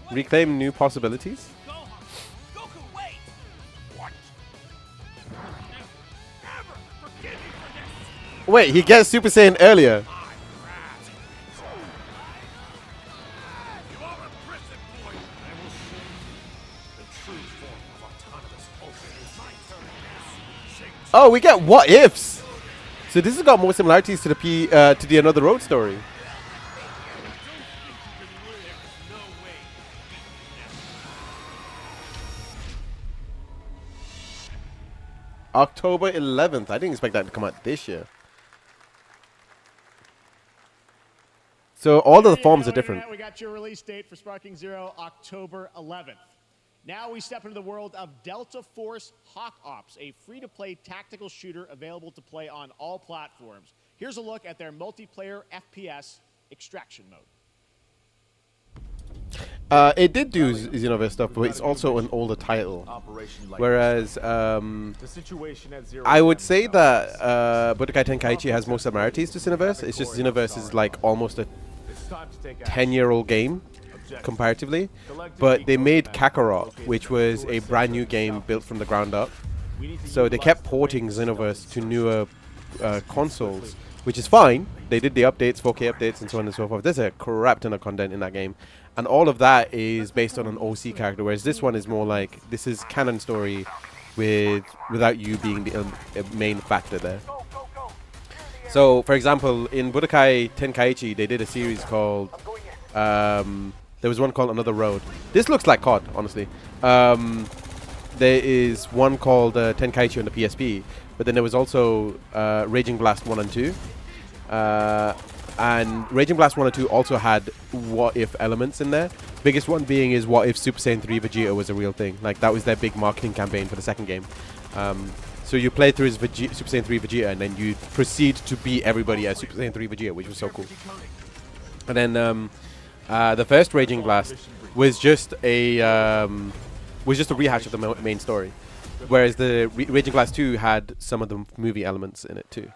[SPEAKER 1] Reclaim new possibilities? Wait, he gets Super Saiyan earlier. Oh, we get what ifs. So this has got more similarities to the Another Road story. October 11th. I didn't expect that to come out this year. So all of the forms are different.
[SPEAKER 2] We got your release date for Sparking Zero, October 11th. Now we step into the world of Delta Force Hawk Ops, a free-to-play tactical shooter available to play on all platforms. Here's a look at their multiplayer FPS extraction mode.
[SPEAKER 1] It did do Xenoverse stuff, but it's also an older title. Whereas, I would say that Budokai Tenkaichi has more similarities to Xenoverse. It's just Xenoverse is like almost a 10-year-old game, comparatively. But they made Kakarot, which was a brand new game built from the ground up. So they kept porting Xenoverse to newer consoles, which is fine. They did the updates, 4K updates, and so on and so forth. There's a crap ton of content in that game. And all of that is based on an OC character, whereas this one is more like, this is canon story without you being the main factor there. So, for example, in Budokai Tenkaichi, they did a series called, there was one called Another Road. This looks like COD, honestly. There is one called Tenkaichi on the PSP, but then there was also Raging Blast 1 and 2. And Raging Blast 1 and 2 also had what-if elements in there. Biggest one being is what if Super Saiyan 3 Vegeta was a real thing. Like, that was their big marketing campaign for the second game. So you play through as Super Saiyan 3 Vegeta, and then you proceed to beat everybody as Super Saiyan 3 Vegeta, which was so cool. And then the first Raging Blast was just a rehash of the main story, whereas the Raging Blast 2 had some of the movie elements in it too.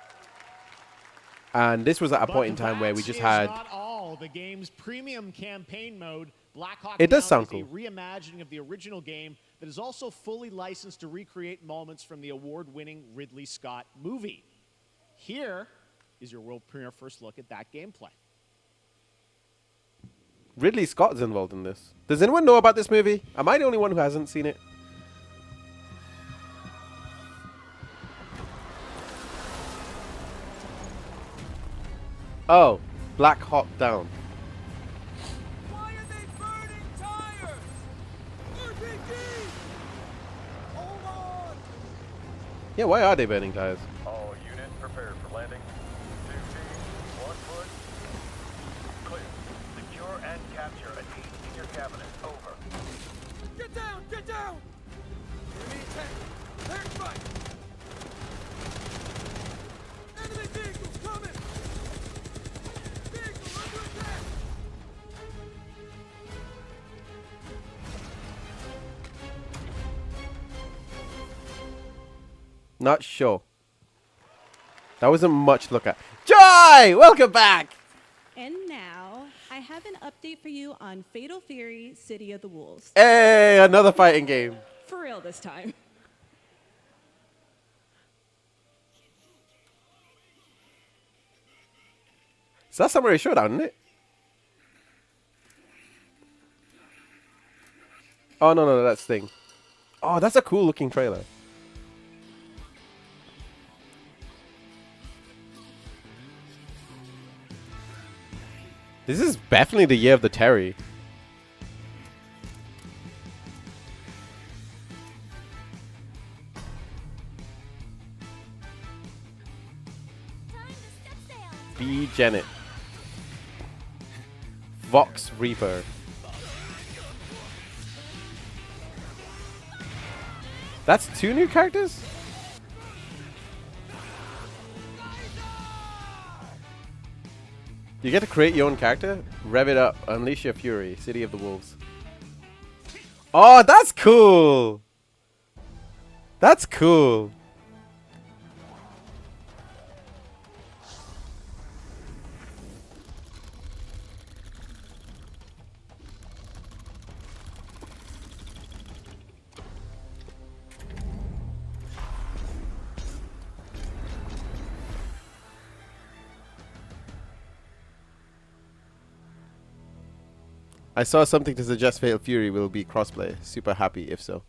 [SPEAKER 1] And this was at a point in time where we just had
[SPEAKER 2] not all the game's premium campaign mode Black Hawk
[SPEAKER 1] It does
[SPEAKER 2] Down
[SPEAKER 1] sound
[SPEAKER 2] is
[SPEAKER 1] cool.
[SPEAKER 2] a reimagining of the original game that is also fully licensed to recreate moments from the award-winning Ridley Scott movie. Here is your world premiere first look at that gameplay.
[SPEAKER 1] Ridley Scott's involved in this. Does anyone know about this movie? Am I the only one who hasn't seen it? Oh, Black Hawk Down.
[SPEAKER 15] Why are they burning tires? RPG! Hold on!
[SPEAKER 1] Yeah, why are they burning tires?
[SPEAKER 9] All units prepared for landing. 2 teams, 1 foot. Clear. Secure and capture a team in your cabinet. Over.
[SPEAKER 15] Get down! Get down! Enemy attack! Air strike! Enemy vehicles coming! Vehicle under attack!
[SPEAKER 1] Not sure. That wasn't much to look at. Joy! Welcome back!
[SPEAKER 7] And now, I have an update for you on Fatal Fury City of the Wolves.
[SPEAKER 1] Hey, another fighting game.
[SPEAKER 7] For real this time.
[SPEAKER 1] So that's Samurai Showdown, isn't it? Oh, no, that's Sting. Oh, that's a cool looking trailer. This is definitely the year of the Terry. B. Janet. Vox Reaper. That's 2 new characters? You get to create your own character? Rev it up. Unleash your fury. City of the Wolves. Oh, that's cool! That's cool. I saw something to suggest Fatal Fury will be crossplay. Super happy if so.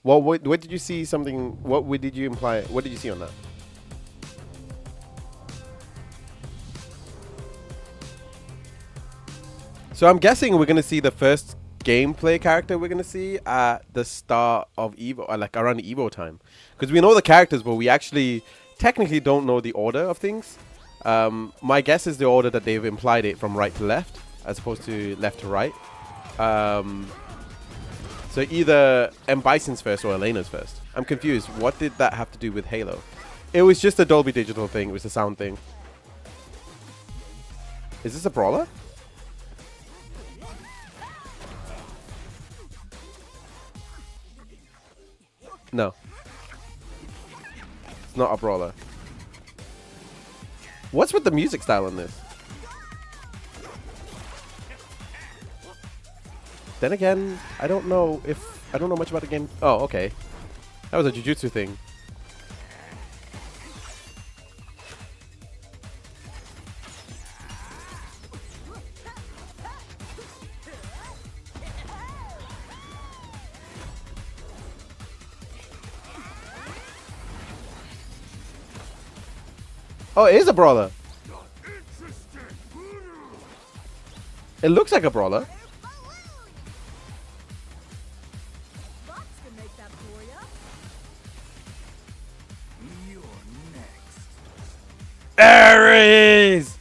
[SPEAKER 1] Well, what did you see? Something? What did you imply? What did you see on that? So I'm guessing we're gonna see the first gameplay character we're gonna see at the start of Evo, or like around Evo time, because we know the characters, but we actually technically don't know the order of things. My guess is the order that they've implied it from right to left, as opposed to left to right. So either M. Bison's first or Elena's first. I'm confused. What did that have to do with Halo? It was just a Dolby Digital thing. It was a sound thing. Is this a brawler? No. It's not a brawler. What's with the music style in this? Then again, I don't know much about the game. Oh, okay. That was a Jujutsu thing. Oh, it is a brawler. It looks like a brawler. Ares!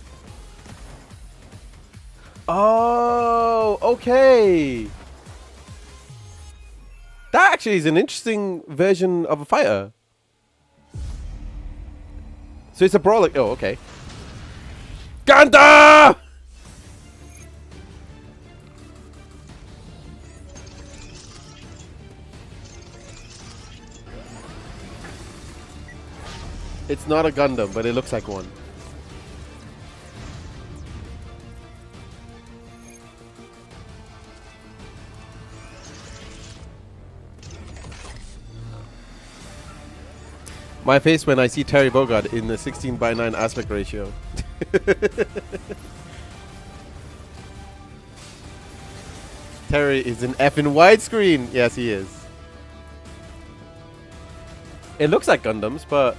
[SPEAKER 1] Oh, okay. That actually is an interesting version of a fighter. So it's a brawler. Oh, okay. Ganda! It's not a Gundam, but it looks like one. My face when I see Terry Bogard in the 16:9 aspect ratio. Terry is in effing widescreen. Yes, he is. It looks like Gundams, but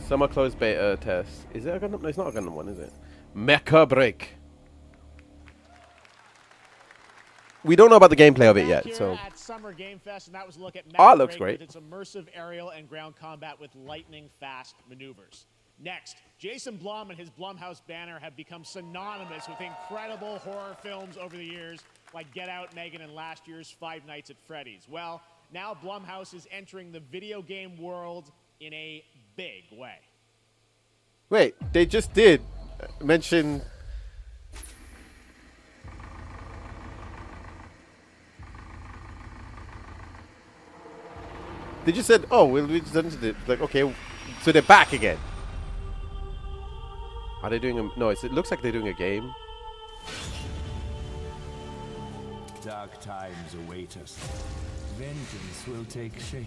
[SPEAKER 1] summer closed beta test. Is it a Gundam? No, it's not a Gundam one, is it? Mecha Break. We don't know about the gameplay of it yet, so.
[SPEAKER 2] At Summer Game Fest, and that was a look at
[SPEAKER 1] It looks great.
[SPEAKER 2] With its immersive aerial and ground combat with lightning-fast maneuvers. Next, Jason Blum and his Blumhouse banner have become synonymous with incredible horror films over the years, like Get Out, Megan, and last year's Five Nights at Freddy's. Well, now Blumhouse is entering the video game world in a big way.
[SPEAKER 1] Wait, they just did mention. They just said, "Oh, we just done it." Like, okay, so they're back again. Are they doing a? No, it looks like they're doing a game.
[SPEAKER 16] Dark times await us. Vengeance will take shape.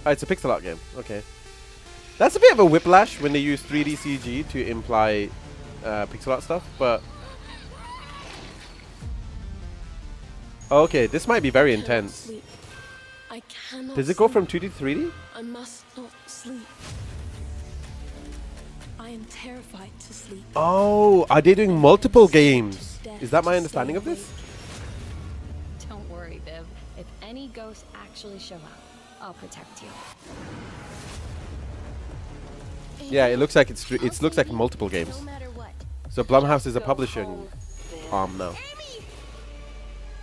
[SPEAKER 1] Oh, it's a pixel art game. Okay, that's a bit of a whiplash when they use 3D CG to imply pixel art stuff, but. Okay, this might be very intense.
[SPEAKER 17] I cannot.
[SPEAKER 1] Does it go from 2D to 3D?
[SPEAKER 17] I must not sleep. I am terrified to sleep.
[SPEAKER 1] Oh, are they doing multiple games? Is that my understanding of this?
[SPEAKER 18] Don't worry, Viv. If any ghosts actually show up, I'll protect you.
[SPEAKER 1] Yeah, it looks like it looks like multiple games. So Blumhouse is a publishing arm now.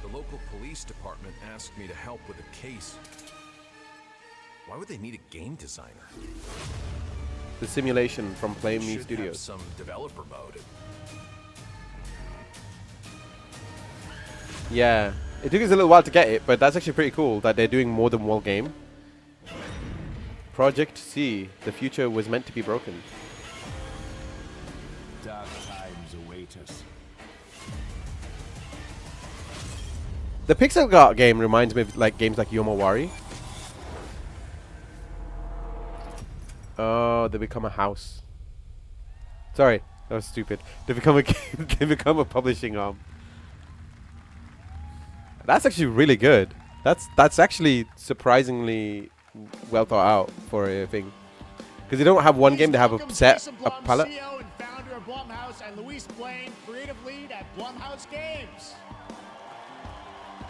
[SPEAKER 19] The local police department asked me to help with a case. Why would they need a game designer?
[SPEAKER 1] The simulation from Flame Me
[SPEAKER 19] Should
[SPEAKER 1] Studios.
[SPEAKER 19] have some developer mode.
[SPEAKER 1] Yeah, it took us a little while to get it, but that's actually pretty cool that they're doing more than one game. Project C, the future was meant to be broken.
[SPEAKER 16] Dark times await us.
[SPEAKER 1] The pixel art game reminds me of like games like Yomawari. Oh, they become a house. Sorry, that was stupid. They become a they become a publishing arm. That's actually really good. That's actually surprisingly well thought out for a thing. Because they don't have one game; they have a set, a palette.
[SPEAKER 2] CEO and founder of Blumhouse, and Luis Blaine, creative lead at Blumhouse Games.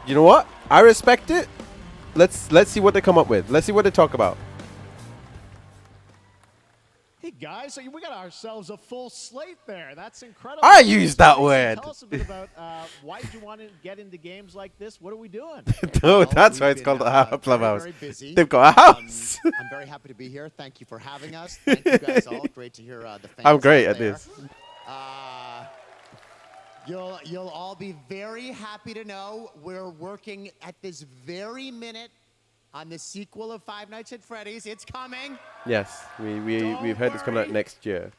[SPEAKER 1] You know what? I respect it. Let's see what they come up with. Let's see what they talk about.
[SPEAKER 2] Hey guys, so we got ourselves a full slate there. That's incredible.
[SPEAKER 1] I used that word.
[SPEAKER 2] Tell us a bit about why did you want to get into games like this? What are we doing?
[SPEAKER 1] No, that's why it's called a Blumhouse.
[SPEAKER 20] Very busy.
[SPEAKER 1] They've got a house.
[SPEAKER 20] I'm very happy to be here. Thank you for having us. Thank you guys all. Great to hear the fans.
[SPEAKER 1] I'm great
[SPEAKER 20] out
[SPEAKER 1] at
[SPEAKER 20] there.
[SPEAKER 1] this.
[SPEAKER 20] You'll all be very happy to know we're working at this very minute on the sequel of Five Nights at Freddy's. It's coming.
[SPEAKER 1] Yes, we've heard this coming out next year.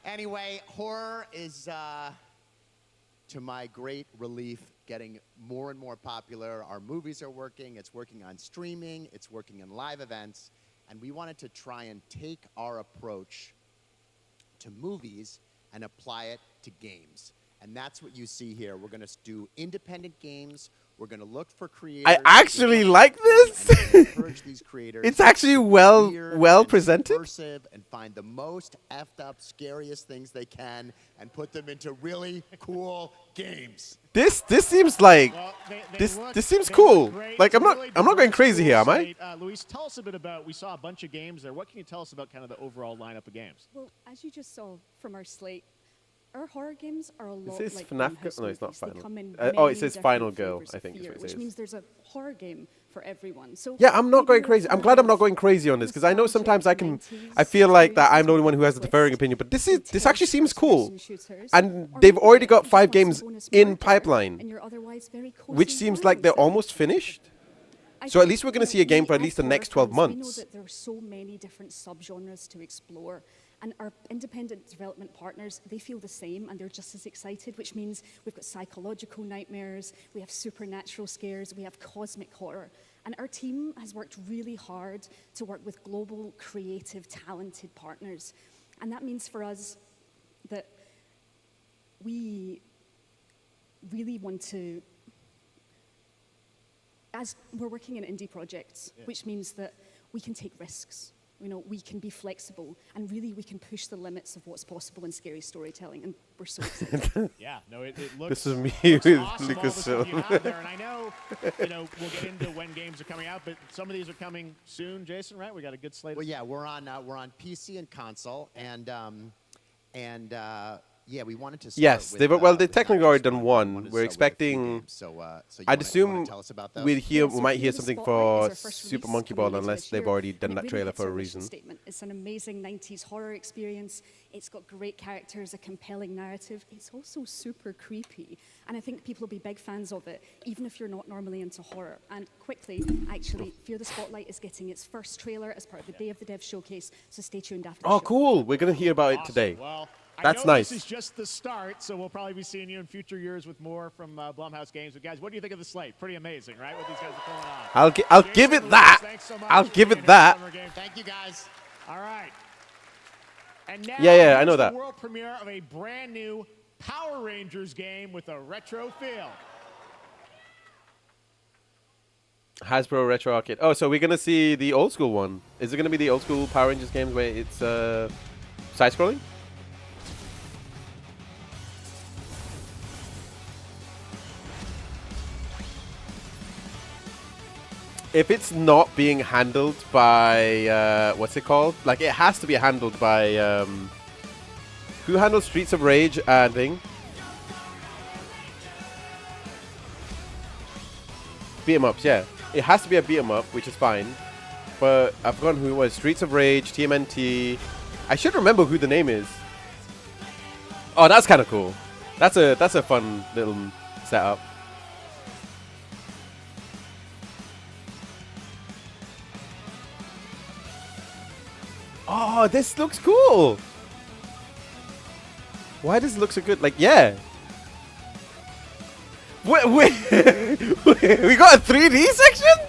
[SPEAKER 20] Anyway, horror is, to my great relief, getting more and more popular. Our movies are working. It's working on streaming. It's working in live events. And we wanted to try and take our approach to movies and apply it to games. And that's what you see here. We're going to do independent games. We're going to look for creators.
[SPEAKER 1] I actually like this.
[SPEAKER 20] Encourage these creators.
[SPEAKER 1] It's actually well presented.
[SPEAKER 20] And find the most effed up, scariest things they can and put them into really cool games.
[SPEAKER 1] This seems like this seems cool. Like I'm not going crazy here, am I?
[SPEAKER 2] Luis, tell us a bit about. We saw a bunch of games there. What can you tell us about kind of the overall lineup of games?
[SPEAKER 21] Well, as you just saw from our slate, our horror games are a lot
[SPEAKER 1] It says
[SPEAKER 21] like
[SPEAKER 1] FNAF
[SPEAKER 21] Blumhouse
[SPEAKER 1] no, it's not
[SPEAKER 21] movies. They
[SPEAKER 1] Final.
[SPEAKER 21] come in
[SPEAKER 1] Oh, it
[SPEAKER 21] many
[SPEAKER 1] says
[SPEAKER 21] different
[SPEAKER 1] Final Girl,
[SPEAKER 21] flavors
[SPEAKER 1] I
[SPEAKER 21] of
[SPEAKER 1] think is
[SPEAKER 21] fear,
[SPEAKER 1] what it
[SPEAKER 21] which
[SPEAKER 1] says.
[SPEAKER 21] means there's a horror game for everyone. So
[SPEAKER 1] Yeah, I'm not going crazy. I'm glad I'm not going crazy on this because I know sometimes I feel like that I'm the only one who has a differing opinion. But this actually seems cool, and they've already got 5 games in pipeline, which seems like they're almost finished. So at least we're going to see a game for at least the next 12 months.
[SPEAKER 21] We know that there are so many different subgenres to explore. And our independent development partners, they feel the same and they're just as excited, which means we've got psychological nightmares, we have supernatural scares, we have cosmic horror. And our team has worked really hard to work with global, creative, talented partners. And that means for us that we really want to, as we're working in indie projects, which means that we can take risks. You know, we can be flexible, and really we can push the limits of what's possible in scary storytelling, and we're so excited.
[SPEAKER 2] Yeah, no, it looks.
[SPEAKER 1] This is me
[SPEAKER 2] looks
[SPEAKER 1] with
[SPEAKER 2] awesome,
[SPEAKER 1] Lucas
[SPEAKER 2] all the stuff you
[SPEAKER 1] Silva.
[SPEAKER 2] have there, and I know, we'll get into when games are coming out, but some of these are coming soon, Jason. Right? We got a good slate.
[SPEAKER 20] Well, yeah, we're on PC and console, and yeah, we wanted to start
[SPEAKER 1] Yes,
[SPEAKER 20] with,
[SPEAKER 1] they've technically already done one. We're expecting. I'd assume
[SPEAKER 20] tell us about those?
[SPEAKER 1] we might hear
[SPEAKER 21] The
[SPEAKER 1] something
[SPEAKER 21] Spotlight
[SPEAKER 1] for
[SPEAKER 21] is our first
[SPEAKER 1] Super
[SPEAKER 21] release
[SPEAKER 1] Monkey
[SPEAKER 21] coming
[SPEAKER 1] Ball
[SPEAKER 21] later
[SPEAKER 1] unless
[SPEAKER 21] this
[SPEAKER 1] they've
[SPEAKER 21] year,
[SPEAKER 1] already done
[SPEAKER 21] and
[SPEAKER 1] that
[SPEAKER 21] it really
[SPEAKER 1] trailer
[SPEAKER 21] hits
[SPEAKER 1] for a
[SPEAKER 21] our mission
[SPEAKER 1] reason.
[SPEAKER 21] statement. It's an amazing 90s horror experience. It's got great characters, a compelling narrative. It's also super creepy, and I think people will be big fans of it, even if you're not normally into horror. And quickly, actually, Fear the Spotlight is getting its first trailer as part of the Day of the Dev showcase, so stay tuned after the
[SPEAKER 1] Oh,
[SPEAKER 21] show.
[SPEAKER 1] cool! We're gonna hear about it today.
[SPEAKER 2] Well,
[SPEAKER 1] That's
[SPEAKER 2] I know
[SPEAKER 1] nice.
[SPEAKER 2] This is just the start, so we'll probably be seeing you in future years with more from Blumhouse Games. But guys, what do you think of the slate? Pretty amazing, right? What these guys are pulling on.
[SPEAKER 1] I'll
[SPEAKER 2] Jason,
[SPEAKER 1] give it
[SPEAKER 2] Lucas,
[SPEAKER 1] that.
[SPEAKER 2] thanks so much
[SPEAKER 1] I'll
[SPEAKER 2] for
[SPEAKER 1] give
[SPEAKER 2] being
[SPEAKER 1] it
[SPEAKER 2] here
[SPEAKER 1] that.
[SPEAKER 2] at Summer Games. Thank you, guys. All right. And now,
[SPEAKER 1] Yeah, I know
[SPEAKER 2] here's
[SPEAKER 1] that.
[SPEAKER 2] the world premiere of a brand new Power Rangers game with a retro feel.
[SPEAKER 1] Hasbro Retro Arcade. Oh, so we're gonna see the old school one. Is it gonna be the old school Power Rangers games where it's side scrolling? If it's not being handled by what's it called? Like it has to be handled by who handles Streets of Rage and thing? Beat 'em ups, yeah. It has to be a beat 'em up, which is fine. But I've forgotten who it was. Streets of Rage, TMNT. I should remember who the name is. Oh, that's kind of cool. That's a fun little setup. Oh, this looks cool. Why does it look so good? Like, yeah. Wait, we got a 3D section?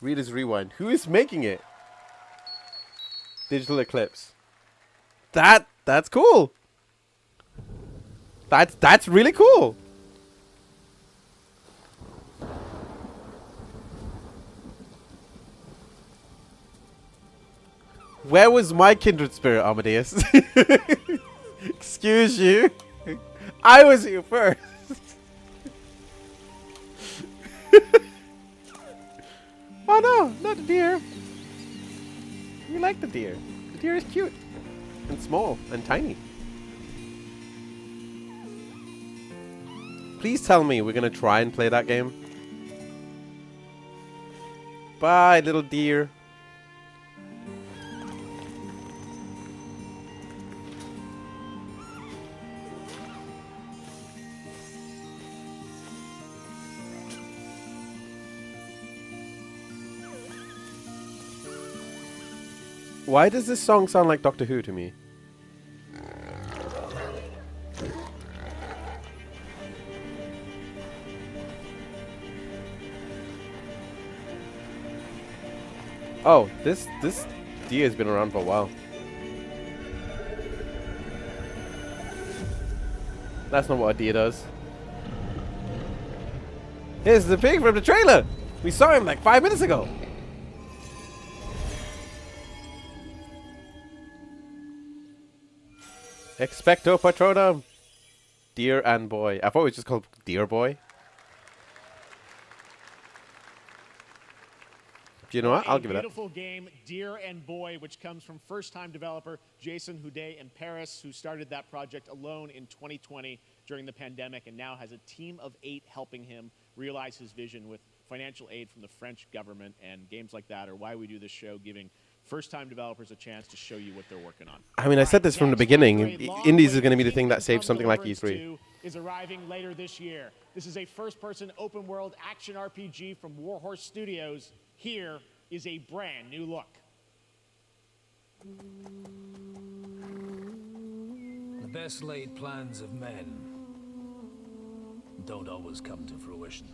[SPEAKER 1] Reader's Rewind. Who is making it? Digital Eclipse. That's cool. That's really cool. Where was my kindred spirit, Amadeus? Excuse you. I was here first. Oh no, not the deer. We like the deer. The deer is cute. And small and tiny. Please tell me we're gonna try and play that game. Bye, little deer. Why does this song sound like Doctor Who to me? Oh, this deer has been around for a while. That's not what a deer does. Here's the pig from the trailer! We saw him like 5 minutes ago! Expecto Patronum! Deer and Boy. I thought it was just called Deer Boy. Do you know what? I'll give it that.
[SPEAKER 2] Beautiful game, Deer and Boy, which comes from first-time developer Jason Houdet in Paris, who started that project alone in 2020 during the pandemic and now has a team of 8 helping him realize his vision with financial aid from the French government. And games like that are why we do this show, giving first-time developers a chance to show you what they're working on.
[SPEAKER 1] I mean, I said this from the beginning. Indies is going to be the thing that saves something like E3.
[SPEAKER 2] is arriving later this year. This is a first-person open-world action RPG from Warhorse Studios. Here is a brand new look.
[SPEAKER 14] The best laid plans of men don't always come to fruition.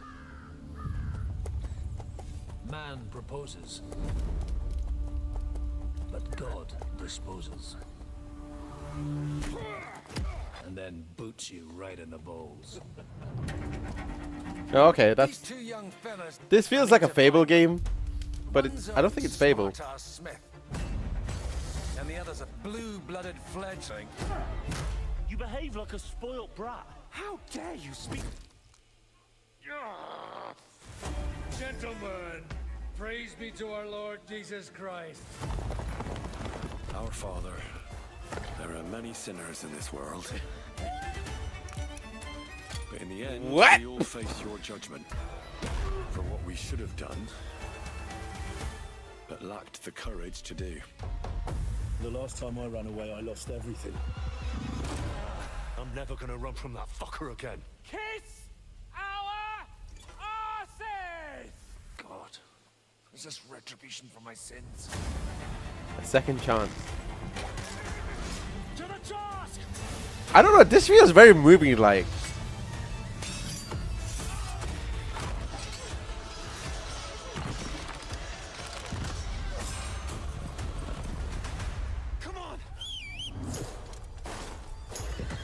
[SPEAKER 14] Man proposes, but God disposes. And then boots you right in the balls.
[SPEAKER 1] Okay, that's... This feels like a Fable game, but I don't think it's Fable.
[SPEAKER 8] Smith. And the other's a blue-blooded fledgling.
[SPEAKER 22] You behave like a spoilt brat.
[SPEAKER 8] How dare you speak?
[SPEAKER 22] Gentlemen, praise be to our Lord Jesus Christ.
[SPEAKER 8] Our Father, there are many sinners in this world. But in the end, we all face your judgment for what we should have done, but lacked the courage to do.
[SPEAKER 22] The last time I ran away, I lost everything. I'm never gonna run from that fucker again.
[SPEAKER 15] Kiss our asses!
[SPEAKER 8] God, is this retribution for my sins?
[SPEAKER 1] A second chance.
[SPEAKER 22] To the task!
[SPEAKER 1] I don't know, this feels very moving like.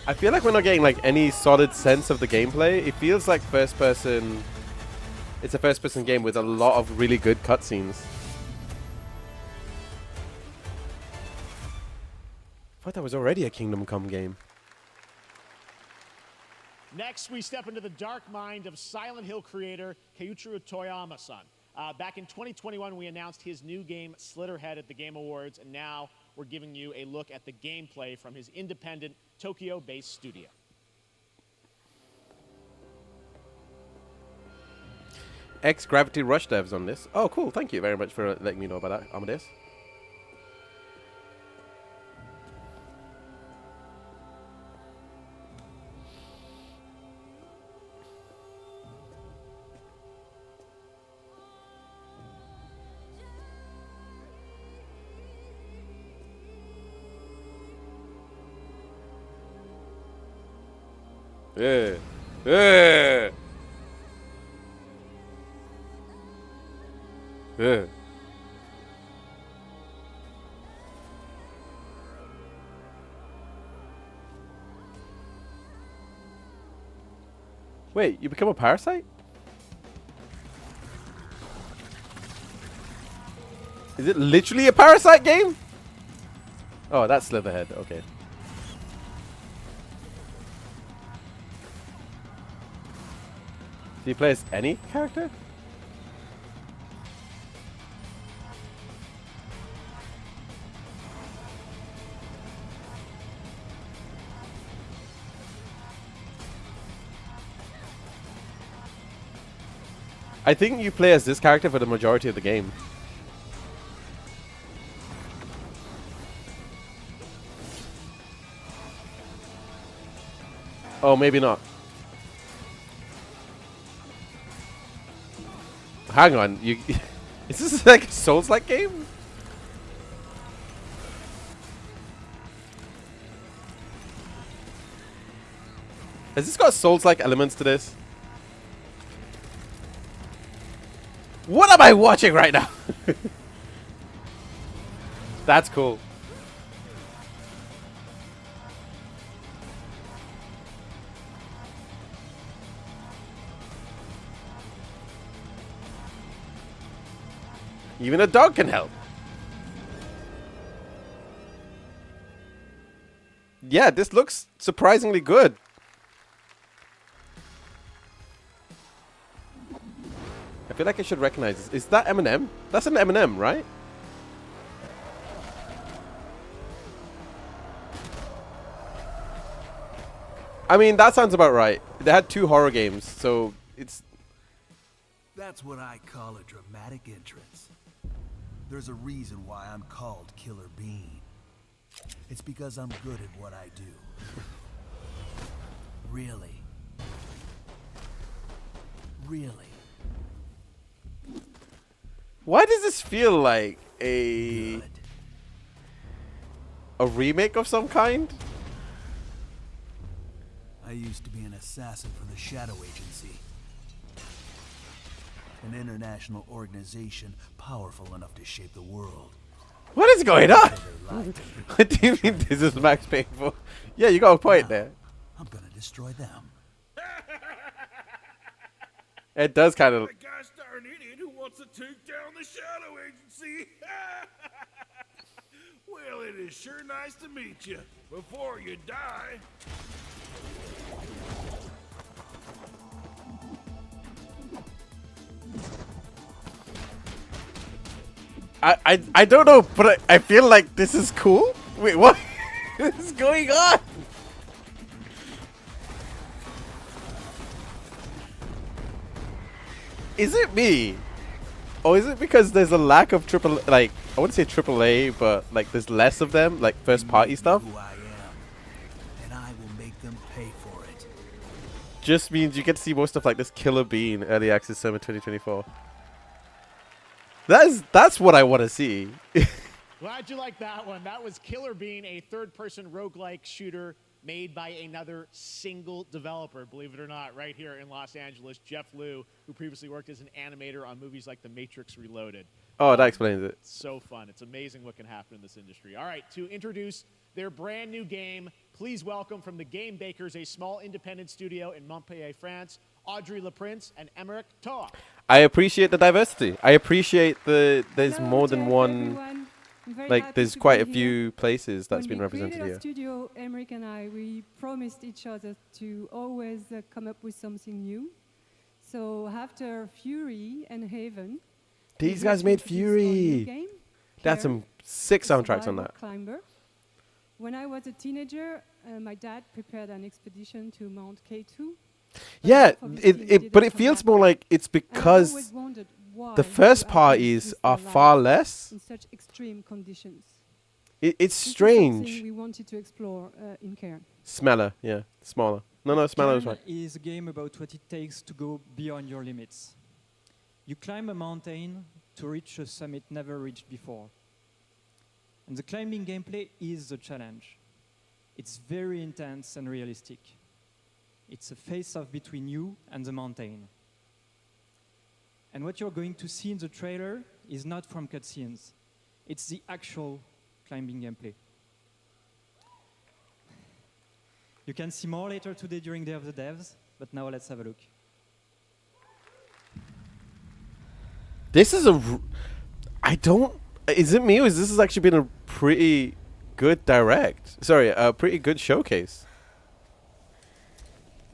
[SPEAKER 1] I feel like we're not getting like any solid sense of the gameplay. It feels like first person. It's a first person game with a lot of really good cutscenes. I thought that was already a Kingdom Come game.
[SPEAKER 2] Next, we step into the dark mind of Silent Hill creator Keiichiro Toyama-san. Back in 2021, we announced his new game, Slitterhead, at the Game Awards, and now we're giving you a look at the gameplay from his independent, Tokyo-based studio.
[SPEAKER 1] Ex-Gravity Rush devs on this. Oh, cool. Thank you very much for letting me know about that, Amadeus. Yeah. Yeah. Yeah. Wait, you become a parasite? Is it literally a parasite game? Oh, that's Slitherhead. Okay. Do you play as any character? I think you play as this character for the majority of the game. Oh, maybe not. Hang on, you is this like a Souls-like game? Has this got Souls-like elements to this? What am I watching right now? That's cool. Even a dog can help. Yeah, this looks surprisingly good. I feel like I should recognize this. Is that Eminem? That's an Eminem, right? I mean, that sounds about right. They had 2 horror games, so it's...
[SPEAKER 23] That's what I call a dramatic entrance. There's a reason why I'm called Killer Bean. It's because I'm good at what I do. Really? Really?
[SPEAKER 1] Why does this feel like a remake of some kind?
[SPEAKER 23] I used to be an assassin for the Shadow Agency. An international organization powerful enough to shape the world.
[SPEAKER 1] What is going on? What do you mean this is Max Payne for? Yeah, you got a point there.
[SPEAKER 23] I'm gonna destroy them.
[SPEAKER 1] It does kind of.
[SPEAKER 15] The gosh darn idiot who wants to take down the Shadow Agency. Well, it is sure nice to meet you. Before you die.
[SPEAKER 1] I don't know, but I feel like this is cool. Wait, what is going on? Is it me? Or is it because there's a lack of triple, like, I wouldn't say AAA, but like there's less of them, like first party stuff?
[SPEAKER 23] Who I am, and I will make them pay for it.
[SPEAKER 1] Just means you get to see more stuff like this Killer Bean Early Access Summer 2024. That's what I want to see.
[SPEAKER 2] Glad you like that one. That was Killer Bean, a third-person roguelike shooter made by another single developer, believe it or not, right here in Los Angeles, Jeff Liu, who previously worked as an animator on movies like The Matrix Reloaded.
[SPEAKER 1] Oh, that explains it.
[SPEAKER 2] It's so fun. It's amazing what can happen in this industry. All right, to introduce their brand new game, please welcome from the Game Bakers, a small independent studio in Montpellier, France, Audrey LaPrince and Emmerich Toa.
[SPEAKER 1] I appreciate the diversity. I appreciate there's more than one. Like, there's quite a few places that's been represented
[SPEAKER 5] here.
[SPEAKER 1] here.
[SPEAKER 5] Studio, Emmerich and I, we promised each other to always come up with something new. So after Fury and Haven,
[SPEAKER 1] these guys made Fury. That's some sick soundtracks on that.
[SPEAKER 5] Climber. When I was a teenager, my dad prepared an expedition to Mount K2.
[SPEAKER 1] Yeah, but it feels more like it's because the first parties are far less.
[SPEAKER 5] In such extreme conditions.
[SPEAKER 1] It's strange.
[SPEAKER 5] We wanted to explore in Cairn.
[SPEAKER 1] Smaller, yeah, smaller. No, smaller is right.
[SPEAKER 10] Is a game about what it takes to go beyond your limits. You climb a mountain to reach a summit never reached before. And the climbing gameplay is the challenge. It's very intense and realistic. It's a face-off between you and the mountain. And what you're going to see in the trailer is not from cutscenes. It's the actual climbing gameplay. You can see more later today during Day of the Devs, but now let's have a look.
[SPEAKER 1] This is is it me or is this has actually been a pretty good direct? Sorry, a pretty good showcase.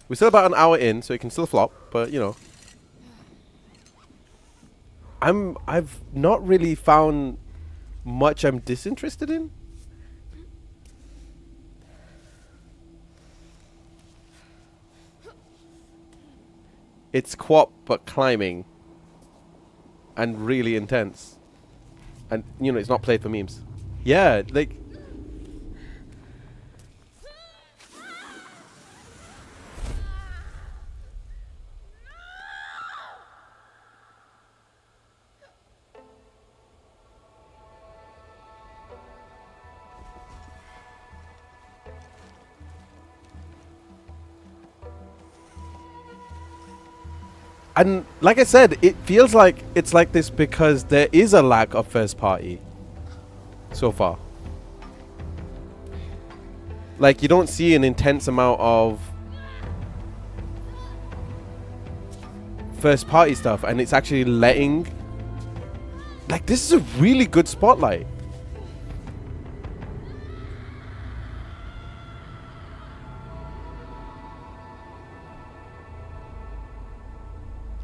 [SPEAKER 1] We're still about an hour in, so it can still flop, but you know. I've not really found much I'm disinterested in. It's co-op but climbing and really intense. And you know, it's not played for memes. Yeah, like and like I said, it feels like it's like this because there is a lack of first party so far. Like, you don't see an intense amount of first party stuff, and it's actually letting, like, this is a really good spotlight.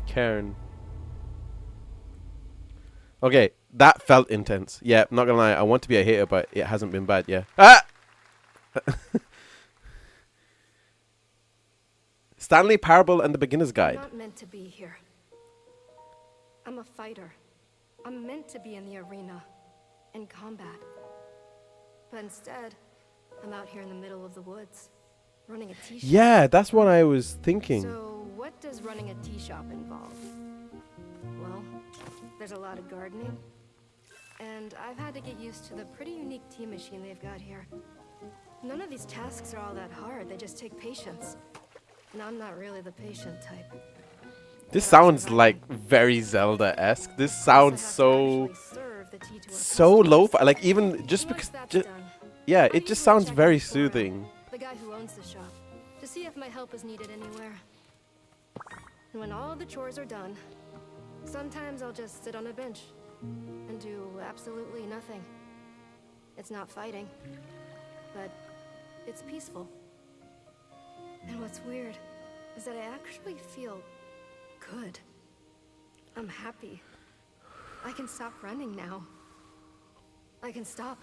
[SPEAKER 1] Karen. Okay, that felt intense. Yeah, not gonna lie, I want to be a hater, but it hasn't been bad, yeah. Ah! Stanley Parable and the Beginner's Guide.
[SPEAKER 11] I'm not meant to be here. I'm a fighter. I'm meant to be in the arena, in combat. But instead, I'm out here in the middle of the woods, Running a tea shop.
[SPEAKER 1] Yeah, that's what I was thinking.
[SPEAKER 11] So, what does running a tea shop involve? Well, there's a lot of gardening. And I've had to get used to the pretty unique tea machine they've got here. None of these tasks are all that hard. They just take patience. And I'm not really the patient type.
[SPEAKER 1] This sounds like very Zelda-esque. This sounds so lo-fi. Like even just because, yeah, it just sounds very soothing.
[SPEAKER 11] The guy who owns the shop, to see if my help is needed anywhere. And when all the chores are done, sometimes I'll just sit on a bench and do absolutely nothing. It's not fighting, but it's peaceful. And what's weird is that I actually feel good. I'm happy. I can stop running now. I can stop.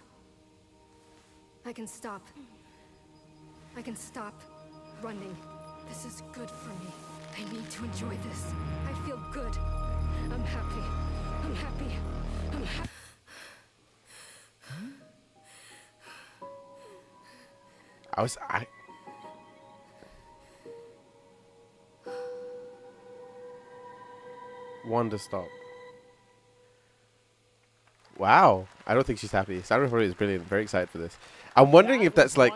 [SPEAKER 11] I can stop. I can stop running. This is good for me. I need to enjoy this. I feel good. I'm happy. I'm happy. I'm happy.
[SPEAKER 1] Wanda stop. Wow. I don't think she's happy. Sound Recording is brilliant. Very excited for this. I'm wondering if that's like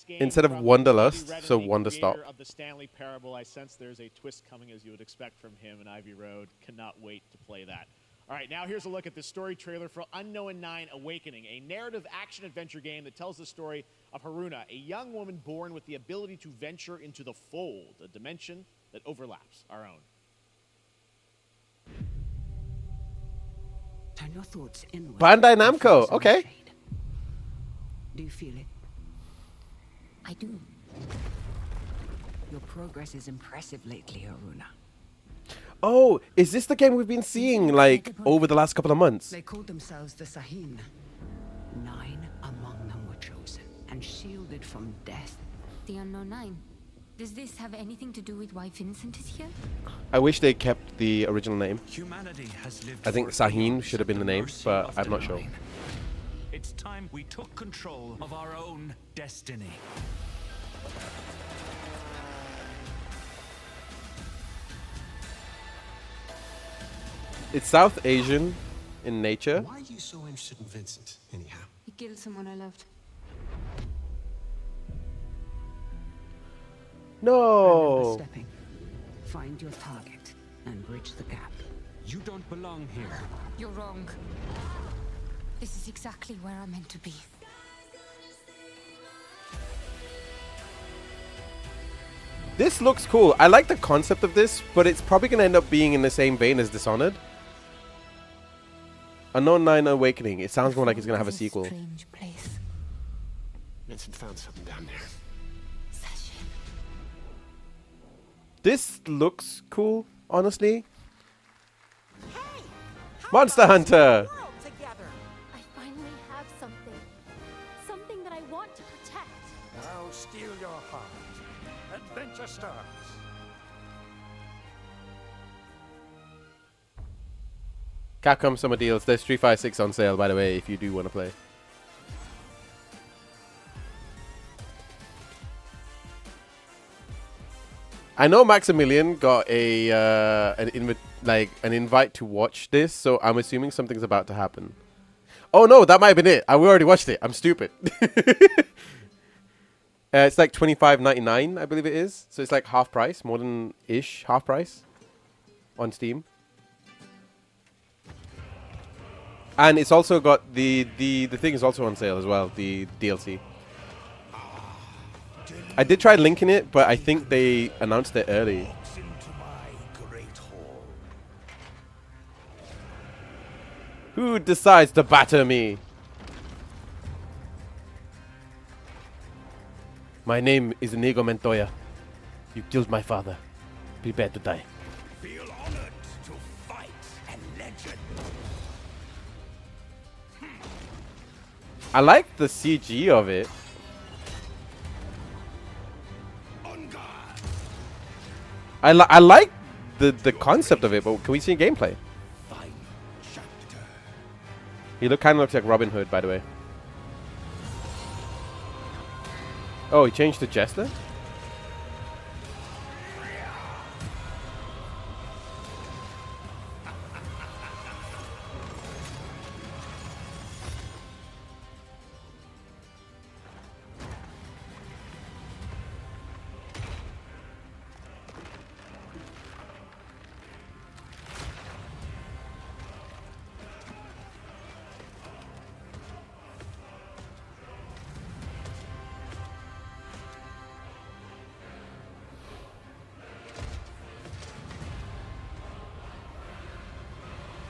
[SPEAKER 1] instead of Wanderlust, so Wonder Stop.
[SPEAKER 2] Of the Stanley Parable, I sense there's a twist coming, as you would expect from him in Ivy Road. Cannot wait to play that. All right, now here's a look at the story trailer for Unknown 9 Awakening, a narrative action-adventure game that tells the story of Haruna, a young woman born with the ability to venture into the Fold, a dimension that overlaps our own.
[SPEAKER 6] Turn your thoughts inward.
[SPEAKER 1] Bandai Namco. Okay.
[SPEAKER 6] Do you feel it?
[SPEAKER 12] I do.
[SPEAKER 6] Your progress is impressive lately, Haruna.
[SPEAKER 1] Oh, is this the game we've been seeing like over the last couple of months?
[SPEAKER 6] They called themselves the Sahin. 9 among them were chosen and shielded from death.
[SPEAKER 12] The Unknown 9. Does this have anything to do with why Vincent is here?
[SPEAKER 1] I wish they kept the original name.
[SPEAKER 14] Humanity has lived
[SPEAKER 1] I think Sahin should have been the name, but I'm not sure.
[SPEAKER 14] It's time we took control of our own destiny.
[SPEAKER 1] It's South Asian in nature.
[SPEAKER 13] Why are you so interested in Vincent, anyhow?
[SPEAKER 12] He killed someone I loved.
[SPEAKER 1] No.
[SPEAKER 6] Stepping. Find your target and bridge the gap.
[SPEAKER 14] You don't belong here.
[SPEAKER 12] You're wrong. This is exactly where I'm meant to be.
[SPEAKER 1] This looks cool. I like the concept of this, but it's probably going to end up being in the same vein as Dishonored. Unknown 9 Awakening. It sounds more like it's going to have a sequel.
[SPEAKER 12] Strange place.
[SPEAKER 13] Vincent found something down there.
[SPEAKER 1] This looks cool, honestly. Monster Hunter!
[SPEAKER 11] I finally have something. Something that I want to protect.
[SPEAKER 15] Now steal your heart. Adventure starts.
[SPEAKER 1] Capcom Summer Deals. There's Street Fighter 6 on sale, by the way, if you do want to play. I know Maximilian got a an invite to watch this, so I'm assuming something's about to happen. Oh no, that might have been it. We already watched it. I'm stupid. It's like $25.99, I believe it is. So it's like half price, more than ish half price on Steam. And it's also got the thing is also on sale as well, the DLC. I did try linking it, but I think they announced it early. Who decides to batter me? My name is Inigo Montoya. You killed my father. Prepare to die.
[SPEAKER 15] Feel honored to fight a legend.
[SPEAKER 1] I like the CG of it. I like the concept of it, but can we see gameplay? He kind of looks like Robin Hood, by the way. Oh, he changed to Jester?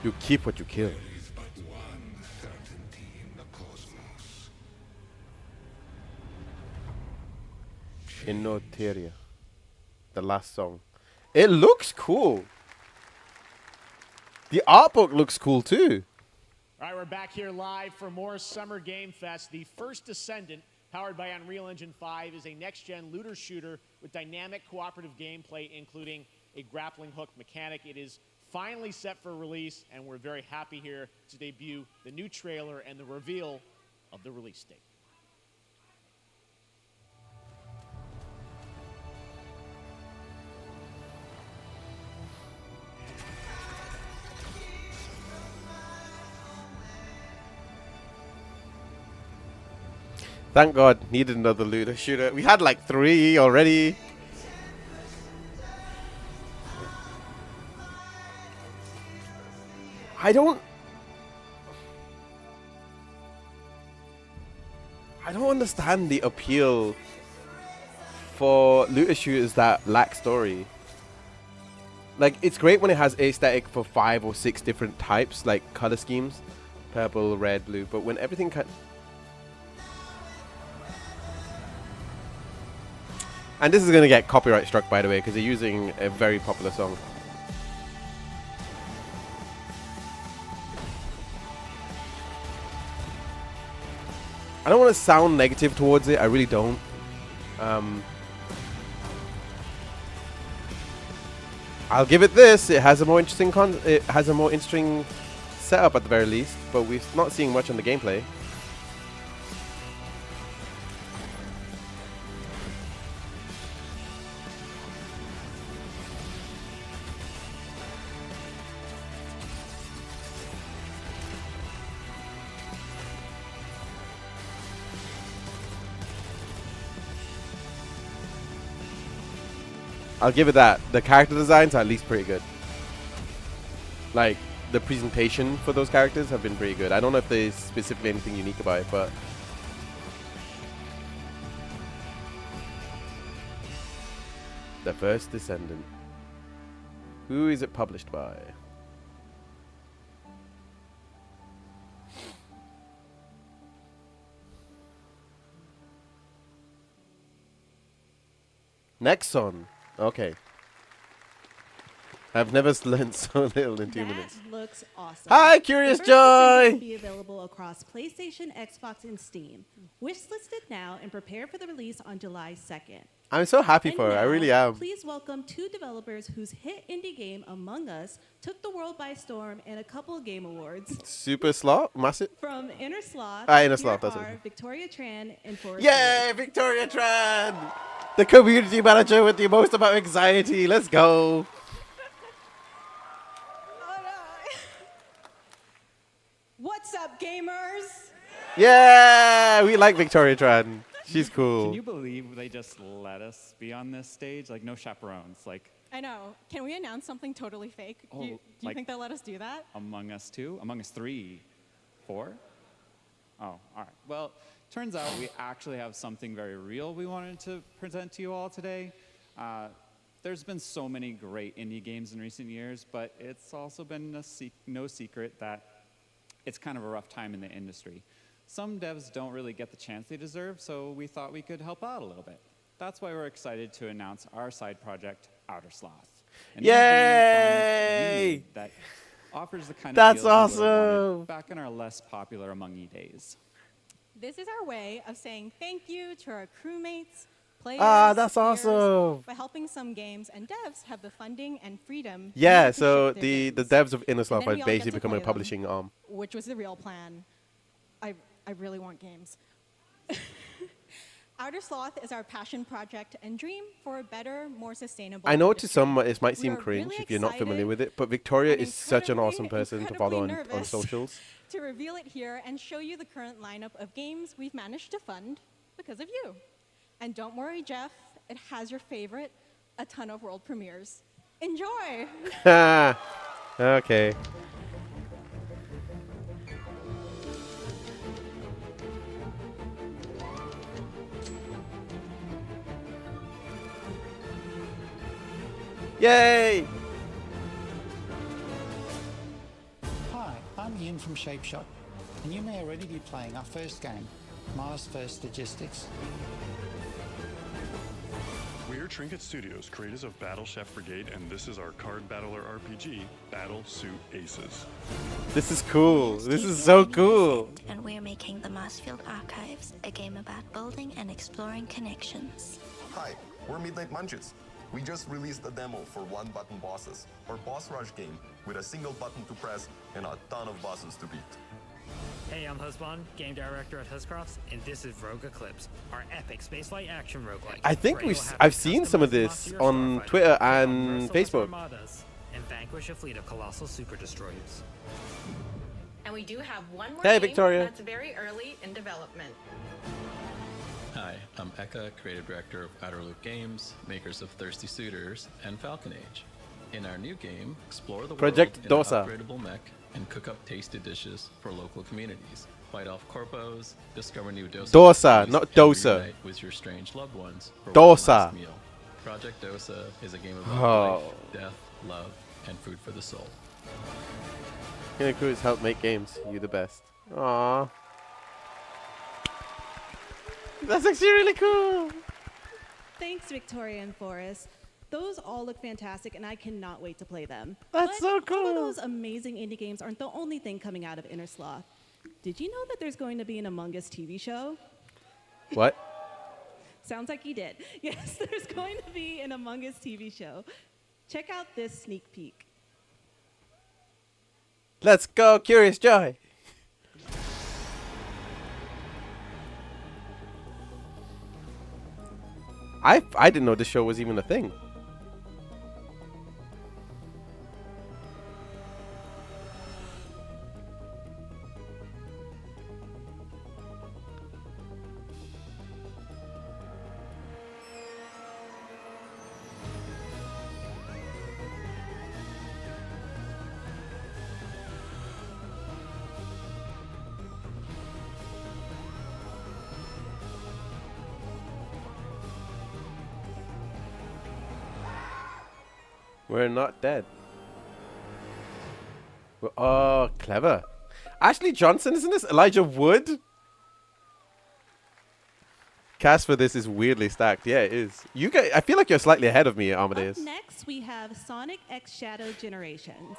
[SPEAKER 1] You keep what you kill. Innoteria. The last song. It looks cool. The art book looks cool too.
[SPEAKER 2] All right, we're back here live for more Summer Game Fest. The first Descendant, powered by Unreal Engine 5, is a next-gen looter shooter with dynamic cooperative gameplay, including a grappling hook mechanic. It is finally set for release, and we're very happy here to debut the new trailer and the reveal of the release date.
[SPEAKER 1] Thank God, needed another looter shooter. We had like 3 already. I don't understand the appeal for looter shooters that lack story. Like, it's great when it has aesthetic for 5 or 6 different types, like color schemes, purple, red, blue, but when everything and this is going to get copyright struck, by the way, because they're using a very popular song. I don't want to sound negative towards it. I really don't. I'll give it this. It has a more interesting setup at the very least, but we're not seeing much on the gameplay. I'll give it that. The character designs are at least pretty good. Like, the presentation for those characters have been pretty good. I don't know if there's specifically anything unique about it, but... The First Descendant. Who is it published by? Nexon. Okay. I've never learned so little in 2 minutes.
[SPEAKER 7] That looks awesome.
[SPEAKER 1] Hi, Curious
[SPEAKER 7] The first
[SPEAKER 1] Joy!
[SPEAKER 7] will be available across PlayStation, Xbox, and Steam. Wishlisted now and prepare for the release on July 2nd.
[SPEAKER 1] I'm so happy
[SPEAKER 7] And
[SPEAKER 1] for her. I
[SPEAKER 7] now,
[SPEAKER 1] really am.
[SPEAKER 7] Please welcome 2 developers whose hit indie game Among Us took the world by storm in a couple of game awards.
[SPEAKER 1] Super Slot? Massive?
[SPEAKER 7] From Inner Sloth,
[SPEAKER 1] Inner Sloth, that's
[SPEAKER 7] are
[SPEAKER 1] it.
[SPEAKER 7] Victoria Tran and Forrest.
[SPEAKER 1] Yay, Victoria Tran! The community manager with the most amount of anxiety. Let's go.
[SPEAKER 3] What's up, gamers?
[SPEAKER 1] Yeah, we like Victoria Tran. She's cool.
[SPEAKER 4] Can you believe they just let us be on this stage? Like, no chaperones. Like,
[SPEAKER 3] I know. Can we announce something totally fake?
[SPEAKER 4] Oh,
[SPEAKER 3] Do you
[SPEAKER 4] like-
[SPEAKER 3] think they'll let us do that?
[SPEAKER 4] Among Us 2? Among Us 3? 4? Oh, all right. Well, turns out we actually have something very real we wanted to present to you all today. There's been so many great indie games in recent years, but it's also been no secret that it's kind of a rough time in the industry. Some devs don't really get the chance they deserve, so we thought we could help out a little bit. That's why we're excited to announce our side project, Outer Sloth. An indie game fun that offers the kind of
[SPEAKER 1] That's
[SPEAKER 4] feels we would've
[SPEAKER 1] awesome.
[SPEAKER 4] wanted back in our less popular Among E days.
[SPEAKER 3] This is our way of saying thank you to our crewmates, players,
[SPEAKER 1] That's
[SPEAKER 3] peers,
[SPEAKER 1] awesome.
[SPEAKER 3] for helping some games and devs have the funding and freedom.
[SPEAKER 1] Yeah,
[SPEAKER 3] needed to
[SPEAKER 1] so
[SPEAKER 3] ship their
[SPEAKER 1] the
[SPEAKER 3] games.
[SPEAKER 1] devs of Inner
[SPEAKER 3] And
[SPEAKER 1] Sloth
[SPEAKER 3] then
[SPEAKER 1] are
[SPEAKER 3] we all get
[SPEAKER 1] basically
[SPEAKER 3] to
[SPEAKER 1] becoming a
[SPEAKER 3] play them,
[SPEAKER 1] publishing arm.
[SPEAKER 3] which was the real plan. I really want games. Outer Sloth is our passion project and dream for a better, more sustainable
[SPEAKER 1] I know to
[SPEAKER 3] industry.
[SPEAKER 1] some it might
[SPEAKER 3] We
[SPEAKER 1] seem
[SPEAKER 3] are
[SPEAKER 1] cringe
[SPEAKER 3] really
[SPEAKER 1] if you're not familiar
[SPEAKER 3] excited
[SPEAKER 1] with it, but Victoria
[SPEAKER 3] and
[SPEAKER 1] is such an awesome person to follow on
[SPEAKER 3] nervous
[SPEAKER 1] socials.
[SPEAKER 3] to reveal it here and show you the current lineup of games we've managed to fund because of you. And don't worry, Jeff, it has your favorite, a ton of world premieres. Enjoy!
[SPEAKER 1] Okay. Yay!
[SPEAKER 9] Hi, I'm Ian from Shapeshot, and you may already be playing our first game, Mars First Logistics.
[SPEAKER 17] We're Trinket Studios, creators of Battle Chef Brigade, and this is our card battler RPG, Battle Suit Aces.
[SPEAKER 1] This is cool. This is so cool.
[SPEAKER 18] And we're making the Marsfield Archives, a game about building and exploring connections.
[SPEAKER 24] Hi, we're Midnight Munches. We just released a demo for one-button bosses, our boss rush game with a single button to press and a ton of bosses to beat.
[SPEAKER 25] Hey, I'm Husband, game director at Huscrofts, and this is Rogue Eclipse, our epic spaceflight action roguelike.
[SPEAKER 1] I think I've seen some of this on Twitter and Facebook.
[SPEAKER 25] Armadas and vanquish a fleet of colossal super destroyers.
[SPEAKER 26] And we do have one more
[SPEAKER 1] Hey,
[SPEAKER 26] game
[SPEAKER 1] Victoria.
[SPEAKER 26] that's very early in development.
[SPEAKER 27] Hi, I'm Eka, creative director of Outer Loop Games, makers of Thirsty Suitors and Falcon Age. In our new game, explore the
[SPEAKER 1] Project
[SPEAKER 27] world
[SPEAKER 1] Dosa.
[SPEAKER 27] in an upgradable mech and cook up tasty dishes for local communities. Fight off corpos, discover new
[SPEAKER 1] Dosa, not
[SPEAKER 27] and
[SPEAKER 1] dosa.
[SPEAKER 27] reunite with your strange loved ones for
[SPEAKER 1] Dosa.
[SPEAKER 27] one last meal. Project Dosa is a game about
[SPEAKER 1] Oh.
[SPEAKER 27] life, death, love, and food for the soul.
[SPEAKER 1] Kina Cruz help make games. You the best. Aww. That's actually really cool.
[SPEAKER 7] Thanks, Victoria and Forrest. Those all look fantastic, and I cannot wait to play them.
[SPEAKER 1] That's so
[SPEAKER 7] cool. All of those amazing indie games aren't the only thing coming out of Inner Sloth. Did you know that there's going to be an Among Us TV show?
[SPEAKER 1] What?
[SPEAKER 7] Sounds like you did. Yes, there's going to be an Among Us TV show. Check out this sneak peek.
[SPEAKER 1] Let's go, Curious Joy. I didn't know this show was even a thing. We're not dead. Oh, clever. Ashley Johnson, isn't this? Elijah Wood? Cast for this is weirdly stacked. Yeah, it is. You guys, I feel like you're slightly ahead of me, Amadeus.
[SPEAKER 7] Up next, we have Sonic X Shadow Generations.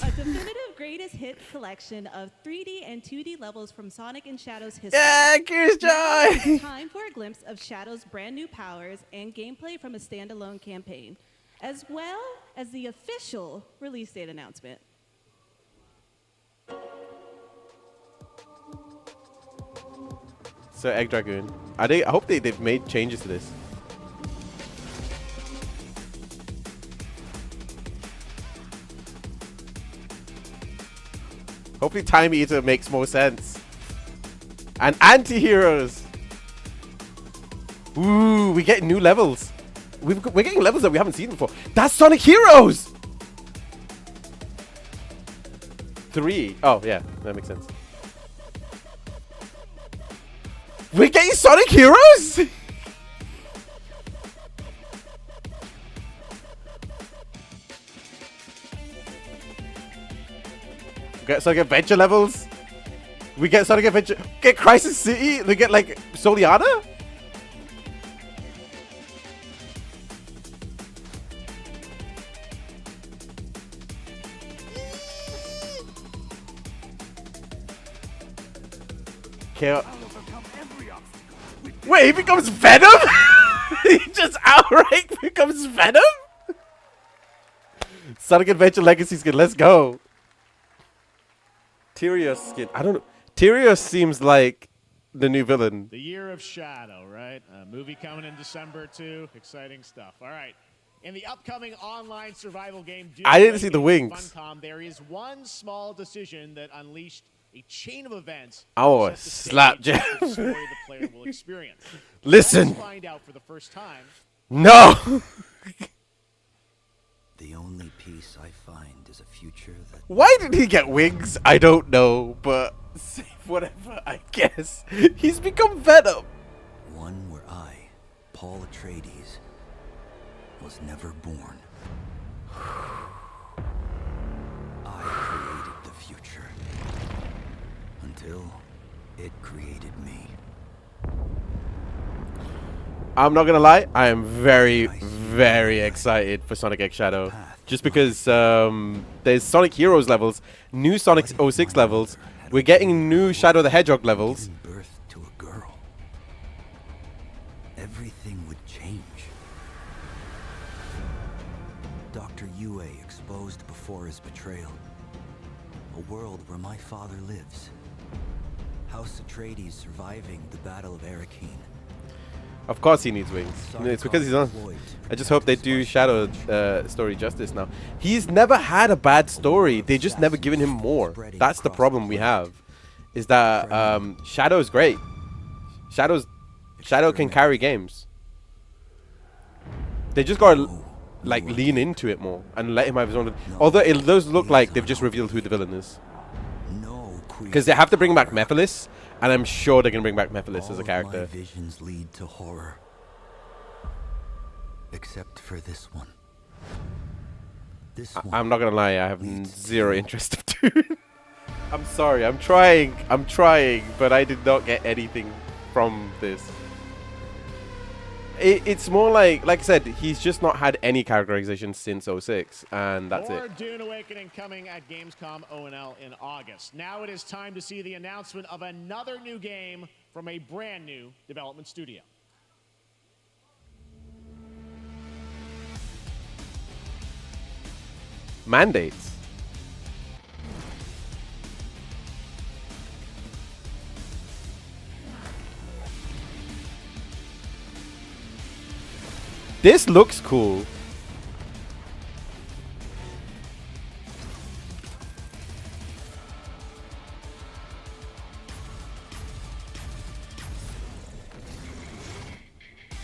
[SPEAKER 7] A definitive greatest hit collection of 3D and 2D levels from Sonic and Shadow's history.
[SPEAKER 1] Yeah, Curious
[SPEAKER 7] Now
[SPEAKER 1] Joy!
[SPEAKER 7] it's time for a glimpse of Shadow's brand new powers and gameplay from a standalone campaign, as well as the official release date announcement.
[SPEAKER 1] So Egg Dragoon. I hope they've made changes to this. Hopefully Time Eater makes more sense. And anti-heroes. Ooh, we get new levels. We're getting levels that we haven't seen before. That's Sonic Heroes! 3. Oh, yeah. That makes sense. We're getting Sonic Heroes? We get Sonic Adventure levels. We get Sonic Adventure. Get Crisis City. We get like Soliana. Okay. Wait, he becomes Venom? He just outright becomes Venom? Sonic Adventure Legacy skin. Let's go. Tyrios skin. I don't know. Tyrios seems like the new villain.
[SPEAKER 2] The Year of Shadow, right? A movie coming in December too. Exciting stuff. All right. In the upcoming online survival game,
[SPEAKER 1] I didn't see the wings.
[SPEAKER 2] Funcom, there is one small decision that unleashed a chain of events.
[SPEAKER 1] Oh, slap Jeff.
[SPEAKER 2] The story the player will experience.
[SPEAKER 1] Listen.
[SPEAKER 2] Let's find out for the first time.
[SPEAKER 1] No.
[SPEAKER 8] The only peace I find is a future that.
[SPEAKER 1] Why did he get wings? I don't know, but whatever, I guess. He's become Venom.
[SPEAKER 8] One where I, Paul Atreides, was never born. I created the future until it created me.
[SPEAKER 1] I'm not gonna lie, I am very, very excited for Sonic X Shadow. Just because there's Sonic Heroes levels, new Sonic 06 levels, we're getting new Shadow the Hedgehog levels.
[SPEAKER 8] Birth to a girl. Everything would change. Dr. Yue exposed before his betrayal. A world where my father lives. House Atreides surviving the Battle of Arrakeen.
[SPEAKER 1] Of course he needs wings. It's because he's on. I just hope they do Shadow story justice now. He's never had a bad story. They just never given him more. That's the problem we have. Is that Shadow's great. Shadow can carry games. They just gotta like lean into it more and let him have his own. Although it does look like they've just revealed who the villain is. Because they have to bring back Mephiles, and I'm sure they're gonna bring back Mephiles as a character.
[SPEAKER 8] My visions lead to horror. Except for this one.
[SPEAKER 1] I'm not gonna lie, I have zero interest of doing. I'm sorry, I'm trying, but I did not get anything from this. It's more like I said, he's just not had any characterization since 06, and that's
[SPEAKER 2] More
[SPEAKER 1] it.
[SPEAKER 2] Dune Awakening coming at Gamescom ONL in August. Now it is time to see the announcement of another new game from a brand new development studio.
[SPEAKER 1] Mandates. This looks cool.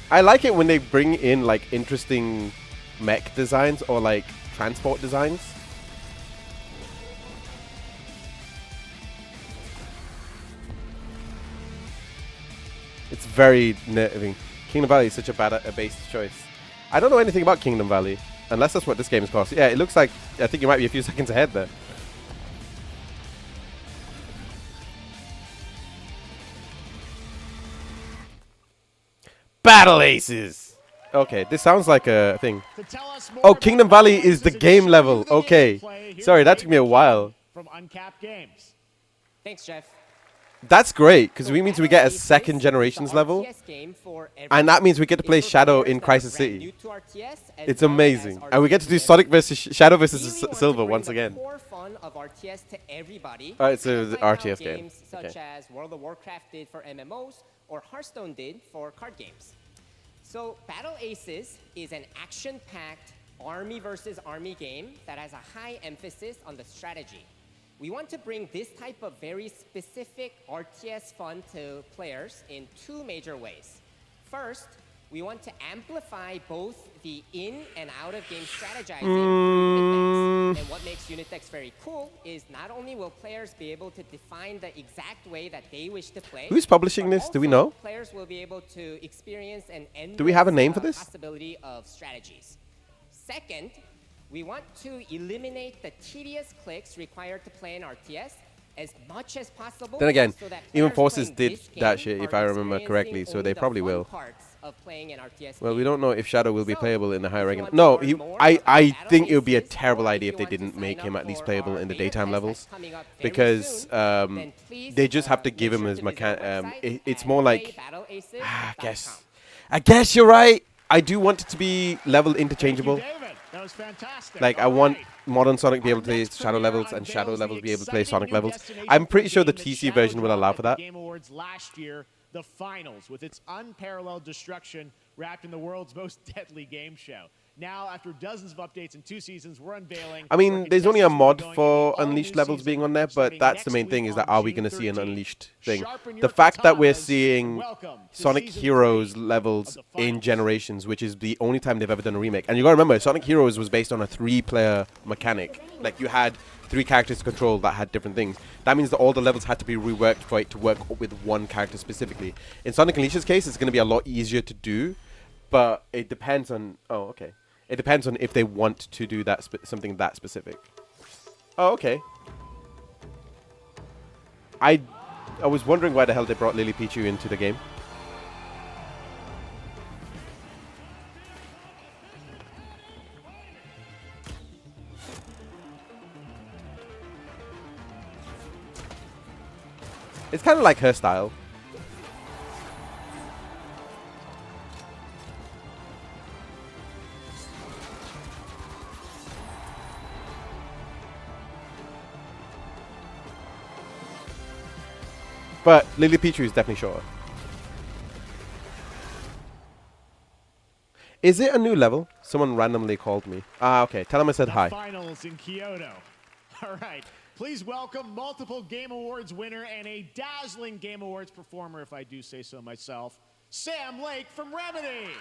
[SPEAKER 1] I like it when they bring in like interesting mech designs or like transport designs. It's very nerving. Kingdom Valley is such a base choice. I don't know anything about Kingdom Valley, unless that's what this game is called. Yeah, it looks like, I think you might be a few seconds ahead there. Battle Aces! Okay, this sounds like a thing. Oh, Kingdom Valley is the game level. Okay. Sorry, that took me a while.
[SPEAKER 2] From Uncapped Games.
[SPEAKER 16] Thanks, Jeff.
[SPEAKER 1] That's great, because we means we get a second generations level. And that means we get to play Shadow in Crisis City. It's amazing. And we get to do Sonic versus Shadow versus Silver once again. Alright, so the RTS game.
[SPEAKER 16] Such as World of Warcraft did for MMOs, or Hearthstone did for card games. So Battle Aces is an action-packed army versus army game that has a high emphasis on the strategy. We want to bring this type of very specific RTS fun to players in two major ways. First, we want to amplify both the in and out of game strategizing in Unitex. And what makes Unitex very cool is not only will players be able to define the exact way that they wish to play.
[SPEAKER 1] Who's publishing this? Do we know?
[SPEAKER 16] Players will be able to experience an endless
[SPEAKER 1] Do we have a name for this?
[SPEAKER 16] possibility of strategies. Second, we want to eliminate the tedious clicks required to play an RTS as much as possible.
[SPEAKER 1] Then again,
[SPEAKER 16] so that
[SPEAKER 1] even
[SPEAKER 16] players
[SPEAKER 1] Forces
[SPEAKER 16] playing
[SPEAKER 1] did
[SPEAKER 16] this
[SPEAKER 1] that
[SPEAKER 16] game
[SPEAKER 1] shit, if
[SPEAKER 16] are
[SPEAKER 1] I remember
[SPEAKER 16] experiencing
[SPEAKER 1] correctly, so
[SPEAKER 16] only
[SPEAKER 1] they
[SPEAKER 16] the
[SPEAKER 1] probably
[SPEAKER 16] fun
[SPEAKER 1] will.
[SPEAKER 16] parts of playing an RTS
[SPEAKER 1] Well,
[SPEAKER 16] game.
[SPEAKER 1] we don't know if Shadow will be playable in the higher ranking.
[SPEAKER 16] want
[SPEAKER 1] No,
[SPEAKER 16] to
[SPEAKER 1] he,
[SPEAKER 16] learn more
[SPEAKER 1] I
[SPEAKER 16] about
[SPEAKER 1] think it would be a
[SPEAKER 16] Battle
[SPEAKER 1] terrible
[SPEAKER 16] Aces,
[SPEAKER 1] idea if
[SPEAKER 16] or
[SPEAKER 1] they
[SPEAKER 16] if you
[SPEAKER 1] didn't
[SPEAKER 16] want to
[SPEAKER 1] make
[SPEAKER 16] sign
[SPEAKER 1] him
[SPEAKER 16] up
[SPEAKER 1] at least
[SPEAKER 16] for
[SPEAKER 1] playable
[SPEAKER 16] our
[SPEAKER 1] in the
[SPEAKER 16] beta
[SPEAKER 1] daytime
[SPEAKER 16] test
[SPEAKER 1] levels.
[SPEAKER 16] that's coming up very
[SPEAKER 1] Because
[SPEAKER 16] soon, then
[SPEAKER 1] they just have to
[SPEAKER 16] please,
[SPEAKER 1] give him
[SPEAKER 16] make
[SPEAKER 1] his
[SPEAKER 16] sure to visit our
[SPEAKER 1] mechanic.
[SPEAKER 16] website
[SPEAKER 1] It's
[SPEAKER 16] at
[SPEAKER 1] more like,
[SPEAKER 16] playbattleaces.com.
[SPEAKER 1] I guess you're right. I do want it to be level interchangeable.
[SPEAKER 2] was fantastic.
[SPEAKER 1] Like, I want modern Sonic to be able to play Shadow levels and Shadow levels to be able to play Sonic levels. I'm pretty sure the TC version will allow for that.
[SPEAKER 2] Game Awards last year, the finals, with its unparalleled destruction wrapped in the world's most deadly game show. Now, after dozens of updates in 2 seasons, we're unveiling...
[SPEAKER 1] I mean, there's only a mod for Unleashed levels being on there, but that's the main thing, is that are we going to see an Unleashed thing? The fact that we're seeing Sonic Heroes levels in Generations, which is the only time they've ever done a remake. And you got to remember, Sonic Heroes was based on a 3-player mechanic. Like, you had 3 characters to control that had different things. That means that all the levels had to be reworked for it to work with one character specifically. In Sonic Unleashed's case, it's going to be a lot easier to do, but it depends on... Oh, okay. It depends on if they want to do that something that specific. Oh, okay. I was wondering why the hell they brought Lily Pichu into the game. It's kind of like her style. But Lily Pichu is definitely shorter. Is it a new level? Someone randomly called me. Ah, okay. Tell him I said hi.
[SPEAKER 2] Finals in Kyoto. All right. Please welcome multiple Game Awards winner and a dazzling Game Awards performer, if I do say so myself, Sam Lake from Remedy.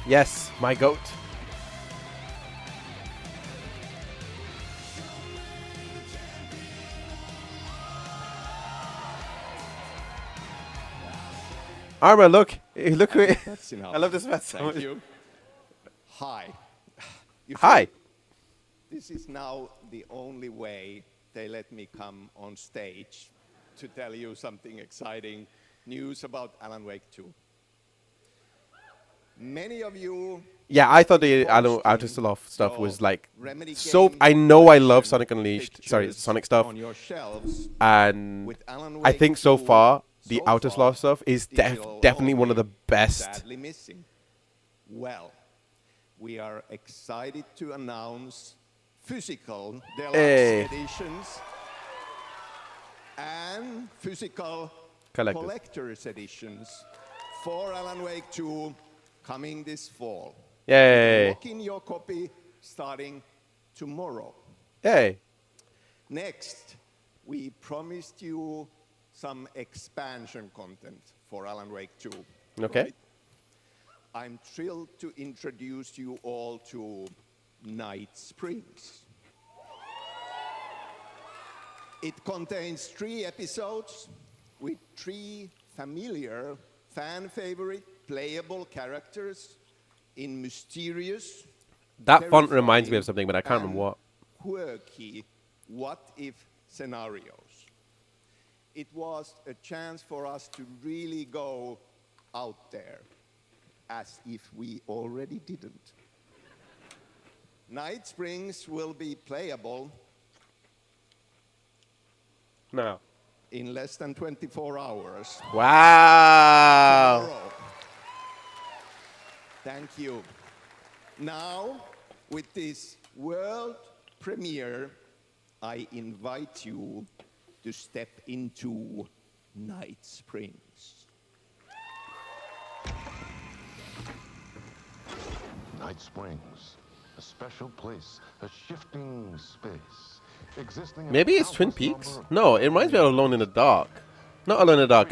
[SPEAKER 1] Yes, my goat. Armor, look. Look who it is. I love this match so much.
[SPEAKER 5] Thank you. Hi.
[SPEAKER 1] Hi.
[SPEAKER 5] This is now the only way they let me come on stage to tell you something exciting news about Alan Wake 2. Many of you...
[SPEAKER 1] Yeah, I thought the Outer Sloth stuff was like so... I know I love Sonic Unleashed, sorry, Sonic stuff. And I think so far, the Outer Sloth stuff is definitely one of the best.
[SPEAKER 5] Missing. Well, we are excited to announce physical deluxe editions and physical collector's editions for Alan Wake 2 coming this fall.
[SPEAKER 1] Yay!
[SPEAKER 5] Lock in your copy starting tomorrow.
[SPEAKER 1] Yay!
[SPEAKER 5] Next, we promised you some expansion content for Alan Wake 2.
[SPEAKER 1] Okay.
[SPEAKER 5] Right? I'm thrilled to introduce you all to Night Springs. It contains 3 episodes with 3 familiar, fan-favorite, playable characters in mysterious...
[SPEAKER 1] That font reminds me of something, but I can't remember what.
[SPEAKER 5] ...quirky what-if scenarios. It was a chance for us to really go out there, as if we already didn't. Night Springs will be playable
[SPEAKER 1] now
[SPEAKER 5] in less than 24 hours.
[SPEAKER 1] Wow!
[SPEAKER 5] Tomorrow. Thank you. Now, with this world premiere, I invite you to step into Night Springs.
[SPEAKER 10] Night Springs, a special place, a shifting space, existing.
[SPEAKER 1] Maybe it's Twin Peaks? No, it reminds me of Alone in the Dark. Not Alone in the Dark.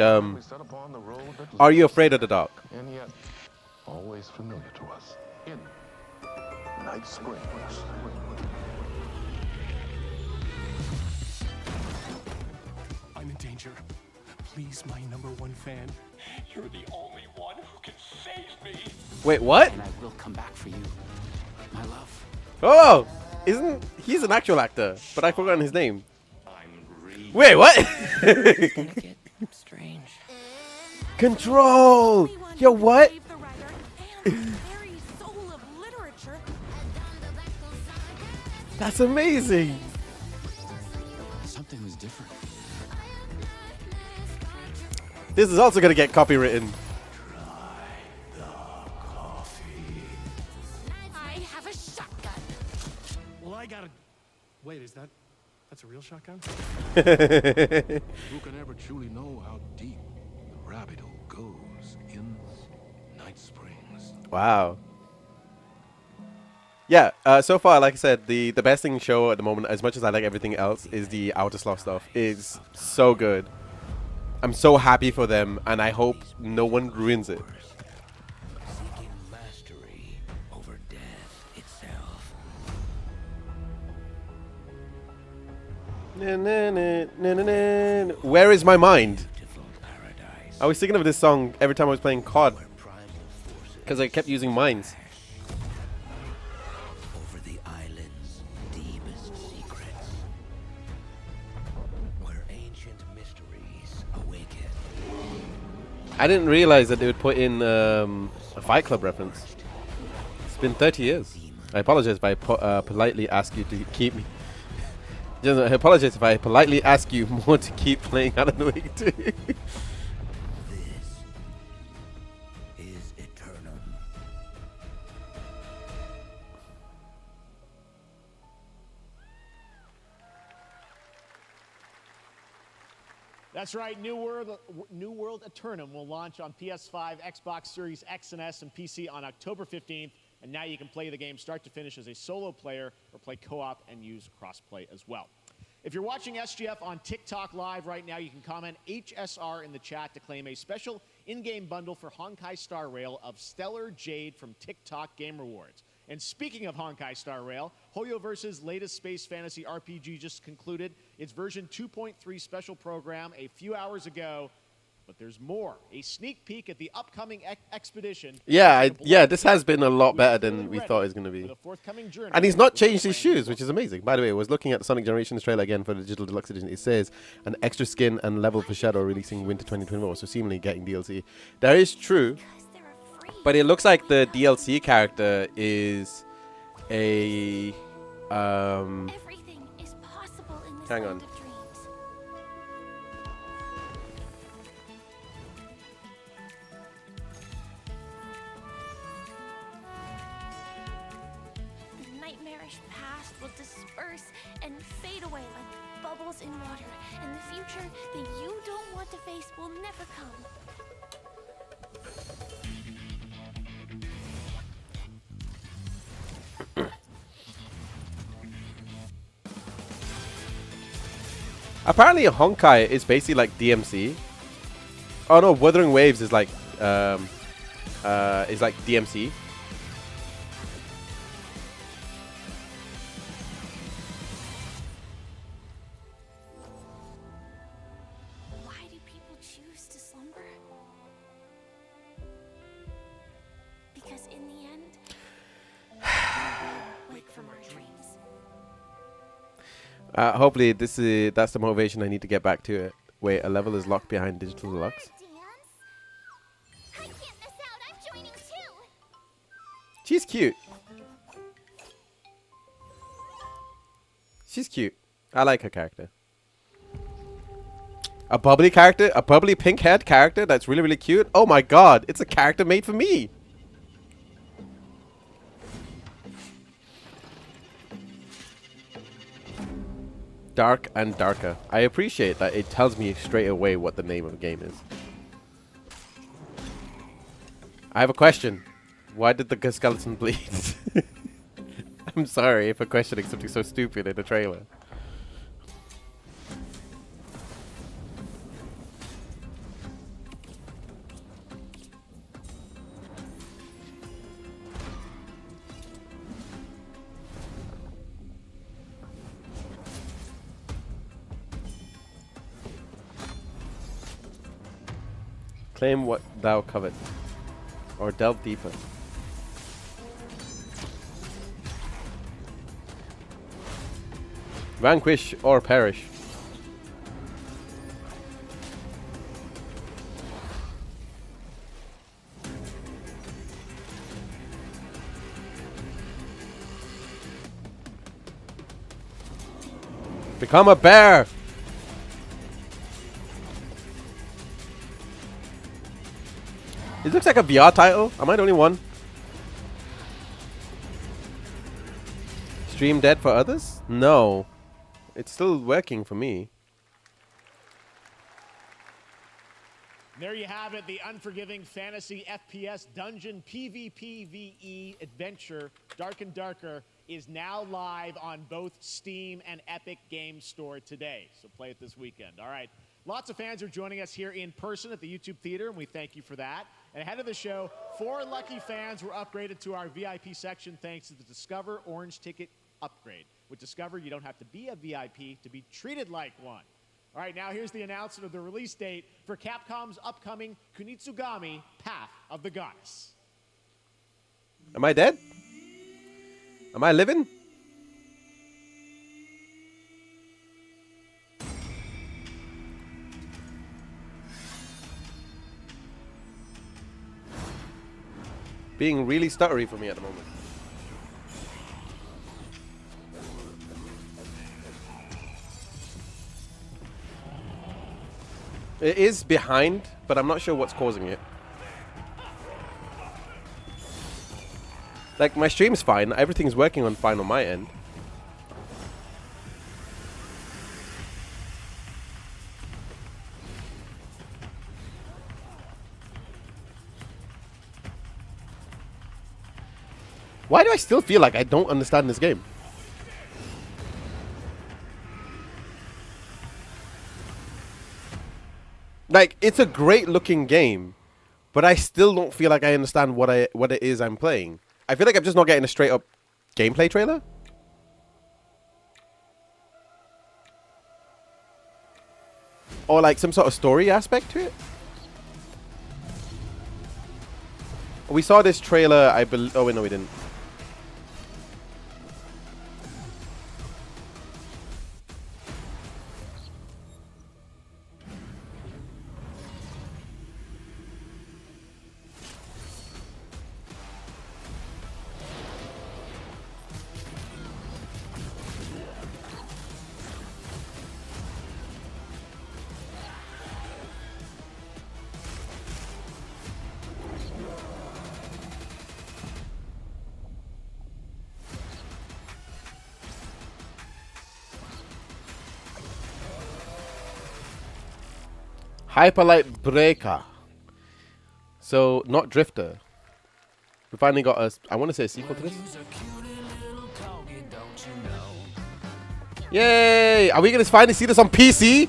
[SPEAKER 1] Are You Afraid of the Dark?
[SPEAKER 10] And yet, always familiar to us. In Night Springs.
[SPEAKER 13] I'm in danger. Please, my #1 fan. You're the only one who can save me.
[SPEAKER 1] Wait, what?
[SPEAKER 13] And I will come back for you, my love.
[SPEAKER 1] Oh! He's an actual actor, but I've forgotten his name. Wait, what?
[SPEAKER 19] It's gonna get strange.
[SPEAKER 1] Control! Yo, what? That's amazing.
[SPEAKER 13] Something was different.
[SPEAKER 1] This is also gonna get copywritten.
[SPEAKER 13] Well, I gotta... Wait, that's a real shotgun?
[SPEAKER 10] Who can ever truly know how deep the rabbit hole goes in Night Springs?
[SPEAKER 1] Wow. Yeah, so far, like I said, the best thing show at the moment, as much as I like everything else, is the Outer Sloth stuff. It's so good. I'm so happy for them, and I hope no one ruins it.
[SPEAKER 8] Seeking mastery over death itself.
[SPEAKER 1] Where is my mind? I was thinking of this song every time I was playing COD, because I kept using mines.
[SPEAKER 8] Over the island's deepest secrets, where ancient mysteries awaken.
[SPEAKER 1] I didn't realize that they would put in a Fight Club reference. It's been 30 years. I apologize if I politely ask you to keep me. Just, I apologize if I politely ask you more to keep playing Alan Wake 2.
[SPEAKER 8] This is Eternum.
[SPEAKER 2] That's right, New World Eternum will launch on PS5, Xbox Series X and S, and PC on October 15th. And now you can play the game start to finish as a solo player or play co-op and use crossplay as well. If you're watching SGF on TikTok Live right now, you can comment HSR in the chat to claim a special in-game bundle for Honkai Star Rail of Stellar Jade from TikTok Game Rewards. And speaking of Honkai Star Rail, Hoyoverse's latest space fantasy RPG just concluded its version 2.3 special program a few hours ago. But there's more. A sneak peek at the upcoming expedition.
[SPEAKER 1] Yeah, this has been a lot better than we thought it was going to be. And he's not changed his shoes, which is amazing. By the way, I was looking at the Sonic Generations trailer again for the Digital Deluxe Edition. It says an extra skin and level for Shadow releasing winter 2024, so seemingly getting DLC. That is true, but it looks like the DLC character is a...
[SPEAKER 18] Everything is possible in this
[SPEAKER 1] hang
[SPEAKER 18] land
[SPEAKER 1] on.
[SPEAKER 18] of dreams. The nightmarish past will disperse and fade away like bubbles in water, and the future that you don't want to face will never come.
[SPEAKER 1] Apparently, Honkai is basically like DMC. Oh no, Wuthering Waves is like DMC.
[SPEAKER 18] Why do people choose to slumber? Because in the end, we wake from our dreams.
[SPEAKER 1] Hopefully, that's the motivation I need to get back to it. Wait, a level is locked behind Digital Deluxe.
[SPEAKER 18] I can't miss out. I'm joining too.
[SPEAKER 1] She's cute. She's cute. I like her character. A bubbly character, a bubbly pink-haired character that's really, really cute. Oh my god, it's a character made for me. Dark and darker. I appreciate that it tells me straight away what the name of the game is. I have a question. Why did the skeleton bleed? I'm sorry for questioning something so stupid in a trailer. Claim what thou covet, or delve deeper. Vanquish or perish. Become a bear! It looks like a VR title. Am I the only one? stream dead for others? No. It's still working for me.
[SPEAKER 2] There you have it, the unforgiving fantasy FPS dungeon PvPvE adventure, Dark and Darker, is now live on both Steam and Epic Games Store today. So play it this weekend. All right. Lots of fans are joining us here in person at the YouTube Theater, and we thank you for that. And ahead of the show, 4 lucky fans were upgraded to our VIP section thanks to the Discover Orange Ticket upgrade. With Discover, you don't have to be a VIP to be treated like one. All right, now here's the announcement of the release date for Capcom's upcoming Kunitsugami Path of the Goddess.
[SPEAKER 1] Am I dead? Am I living? Being really stuttery for me at the moment. It is behind, but I'm not sure what's causing it. Like, my stream's fine. Everything's working on fine on my end. Why do I still feel like I don't understand this game? Like, it's a great looking game, but I still don't feel like I understand what it is I'm playing. I feel like I'm just not getting a straight up gameplay trailer. Or like some sort of story aspect to it. We saw this trailer, I believe. Oh, wait, no, we didn't. Hyperlight Breaker. So, not Drifter. We finally got a, I want to say a sequel to this. Yay! Are we going to finally see this on PC?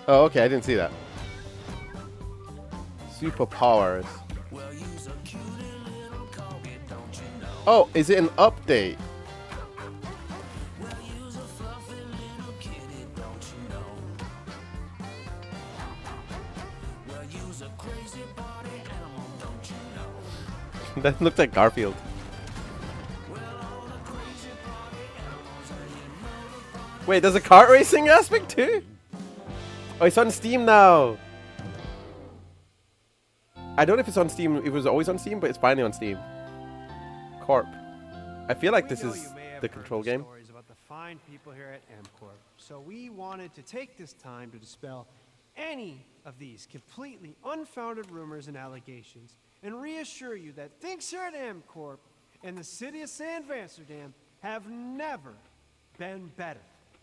[SPEAKER 1] Oh, okay, I didn't see that. Superpowers. Oh, is it an update? That looked like Garfield. Wait, there's a kart racing aspect too? Oh, it's on Steam now. I don't know if it's on Steam. It was always on Steam, but it's finally on Steam. Corp. I feel like this is the control game.
[SPEAKER 6] Stories about the fine people here at MCorp. So we wanted to take this time to dispel any of these completely unfounded rumors and allegations and reassure you that things here at MCorp and the city of San Amsterdam have never been better.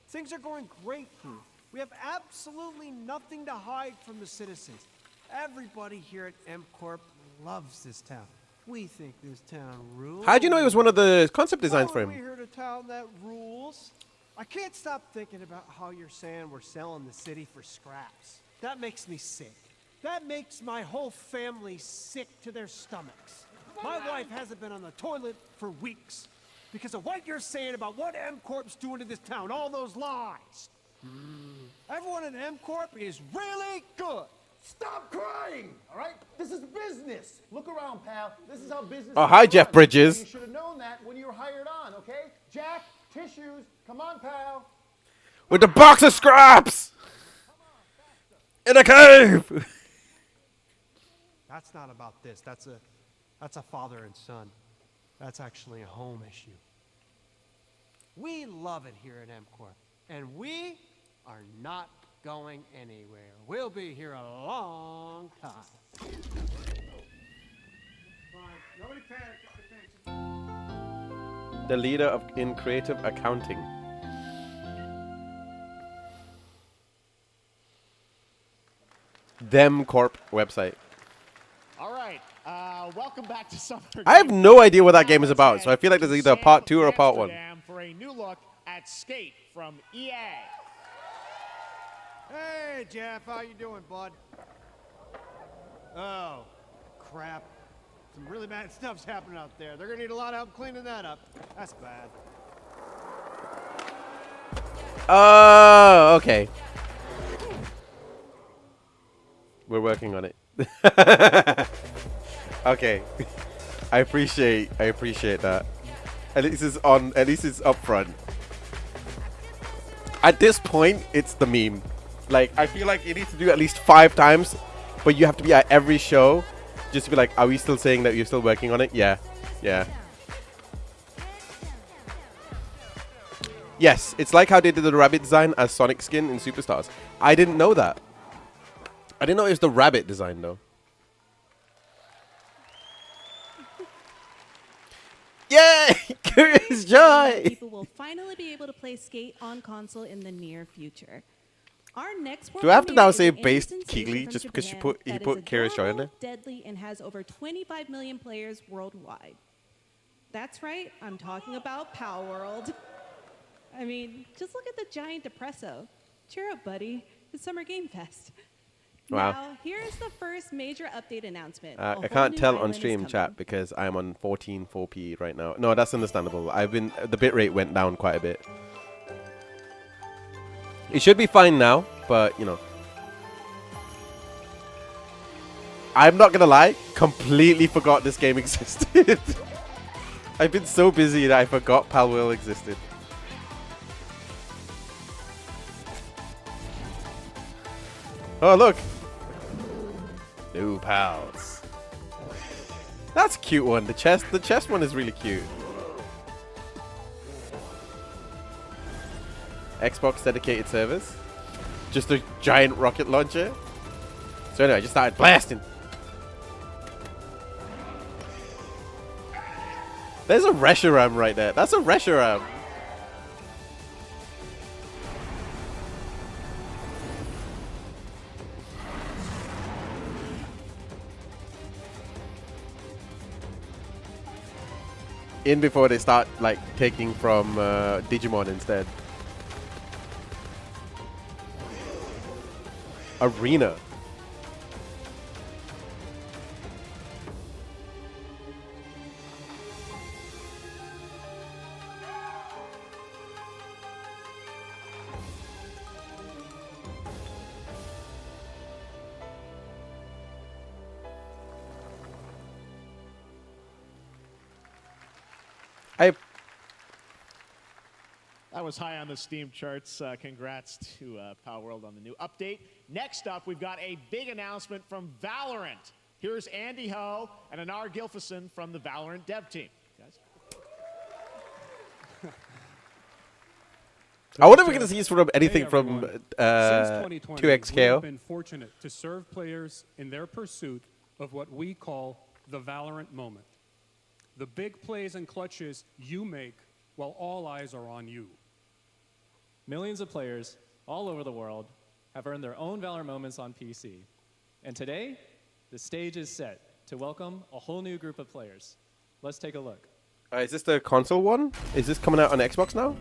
[SPEAKER 6] Things are going great here. We have absolutely nothing to hide from the citizens. Everybody here at MCorp loves this town. We think this town rules.
[SPEAKER 1] How'd you know it was one of the concept designs for him?
[SPEAKER 6] We here at a town that rules. I can't stop thinking about how you're saying we're selling the city for scraps. That makes me sick. That makes my whole family sick to their stomachs. My wife hasn't been on the toilet for weeks because of what you're saying about what MCorp's doing to this town, all those lies. Everyone in MCorp is really good.
[SPEAKER 12] Stop crying, all right? This is business. Look around, pal. This is how business
[SPEAKER 1] Oh,
[SPEAKER 12] is
[SPEAKER 1] hi,
[SPEAKER 12] run.
[SPEAKER 1] Jeff Bridges.
[SPEAKER 12] You should have known that when you were hired on, okay? Jack, tissues. Come on, pal.
[SPEAKER 1] With the box of scraps! In a cave!
[SPEAKER 6] That's not about this. That's a That's a father and son. That's actually a home issue. We love it here at MCorp, and we are not going anywhere. We'll be here a long time. Nobody panic.
[SPEAKER 1] The leader in creative accounting. Them Corp website.
[SPEAKER 2] All right, welcome back to Summer.
[SPEAKER 1] I have no idea what that game is about, so I feel like there's either a part 2 or a part 1.
[SPEAKER 2] Amsterdam for a new look at Skate from EA.
[SPEAKER 6] Hey, Jeff, how you doing, bud? Oh, crap. Some really bad stuff's happening out there. They're gonna need a lot of help cleaning that up. That's bad.
[SPEAKER 1] Oh, okay. We're working on it. Okay. I appreciate that. At least it's up front. At this point, it's the meme. Like, I feel like you need to do at least 5 times, but you have to be at every show just to be like, are we still saying that you're still working on it? Yeah. Yeah. Yes, it's like how they did the rabbit design as Sonic skin in Superstars. I didn't know that. I didn't know it was the rabbit design, though. Yay! Curious Joy!
[SPEAKER 7] People will finally be able to play Skate on console in the near future. Our next
[SPEAKER 1] Do I have to now say
[SPEAKER 7] based
[SPEAKER 1] based Keighley just because he put Curious Joy in there?
[SPEAKER 7] Deadly, and has over 25 million players worldwide. That's right, I'm talking about Power World. I mean, just look at the giant depresso. Cheer up, buddy. It's Summer Game Fest.
[SPEAKER 1] Wow.
[SPEAKER 7] Now, here's the first major update announcement.
[SPEAKER 1] I can't tell on stream chat because I'm on 14.4p right now. No, that's understandable. The bitrate went down quite a bit. It should be fine now, but you know. I'm not gonna lie, completely forgot this game existed. I've been so busy that I forgot Palworld existed. Oh, look. New pals. That's a cute one. The chest one is really cute. Xbox dedicated servers. Just a giant rocket launcher. So anyway, I just started blasting. There's a Reshiram right there. That's a Reshiram. In before they start like taking from Digimon instead. Arena.
[SPEAKER 2] That was high on the Steam charts. Congrats to Power World on the new update. Next up, we've got a big announcement from Valorant. Here's Andy Ho and Anar Gilfison from the Valorant dev team. Guys.
[SPEAKER 1] I wonder if we're going to see anything from
[SPEAKER 11] Since 2020,
[SPEAKER 1] 2XKO.
[SPEAKER 11] we've been fortunate to serve players in their pursuit of what we call the Valorant moment. The big plays and clutches you make while all eyes are on you.
[SPEAKER 14] Millions of players all over the world have earned their own Valorant moments on PC. And today, the stage is set to welcome a whole new group of players. Let's take a look.
[SPEAKER 1] Is this the console one? Is this coming out on Xbox now?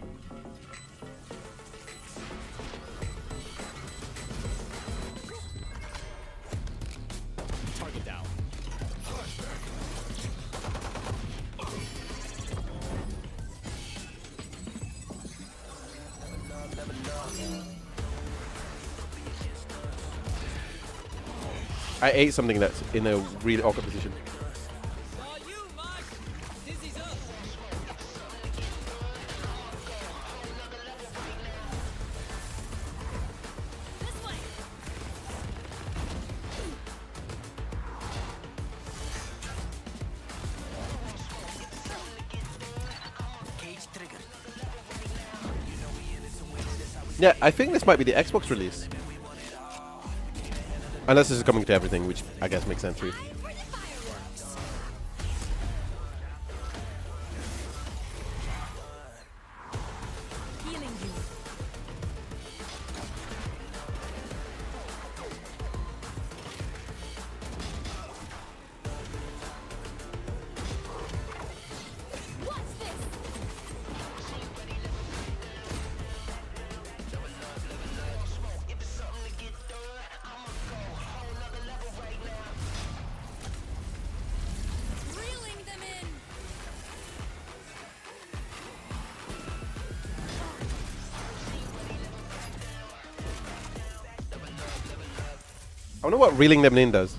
[SPEAKER 2] Target down.
[SPEAKER 1] I ate something that's in a really awkward position. Yeah, I think this might be the Xbox release. Unless this is coming to everything, which I guess makes sense too. I wonder what reeling them in does.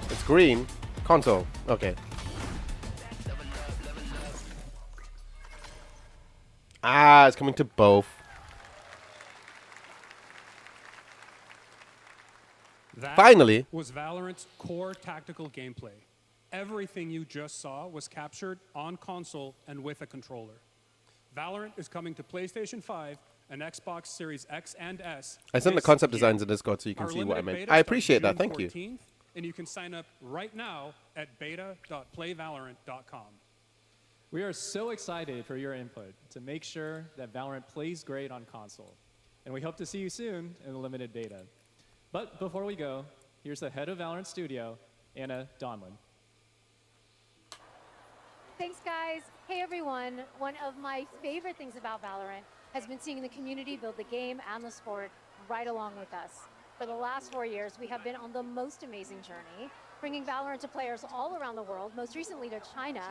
[SPEAKER 1] It's green. Console. Okay. Ah, it's coming to both.
[SPEAKER 11] That
[SPEAKER 1] Finally.
[SPEAKER 11] was Valorant's core tactical gameplay. Everything you just saw was captured on console and with a controller. Valorant is coming to PlayStation 5 and Xbox Series X and S.
[SPEAKER 1] I sent the concept designs in Discord so you can
[SPEAKER 11] Our
[SPEAKER 1] see what I
[SPEAKER 11] limited
[SPEAKER 1] meant.
[SPEAKER 11] beta
[SPEAKER 1] I
[SPEAKER 11] starts
[SPEAKER 1] appreciate that.
[SPEAKER 11] June
[SPEAKER 1] Thank you.
[SPEAKER 11] 14th, and you can sign up right now at beta.playvalorant.com.
[SPEAKER 14] We are so excited for your input to make sure that Valorant plays great on console. And we hope to see you soon in the limited beta. But before we go, here's the head of Valorant Studio, Anna Donlin.
[SPEAKER 3] Thanks, guys. Hey, everyone. One of my favorite things about Valorant has been seeing the community build the game and the sport right along with us. For the last 4 years, we have been on the most amazing journey, bringing Valorant to players all around the world, most recently to China,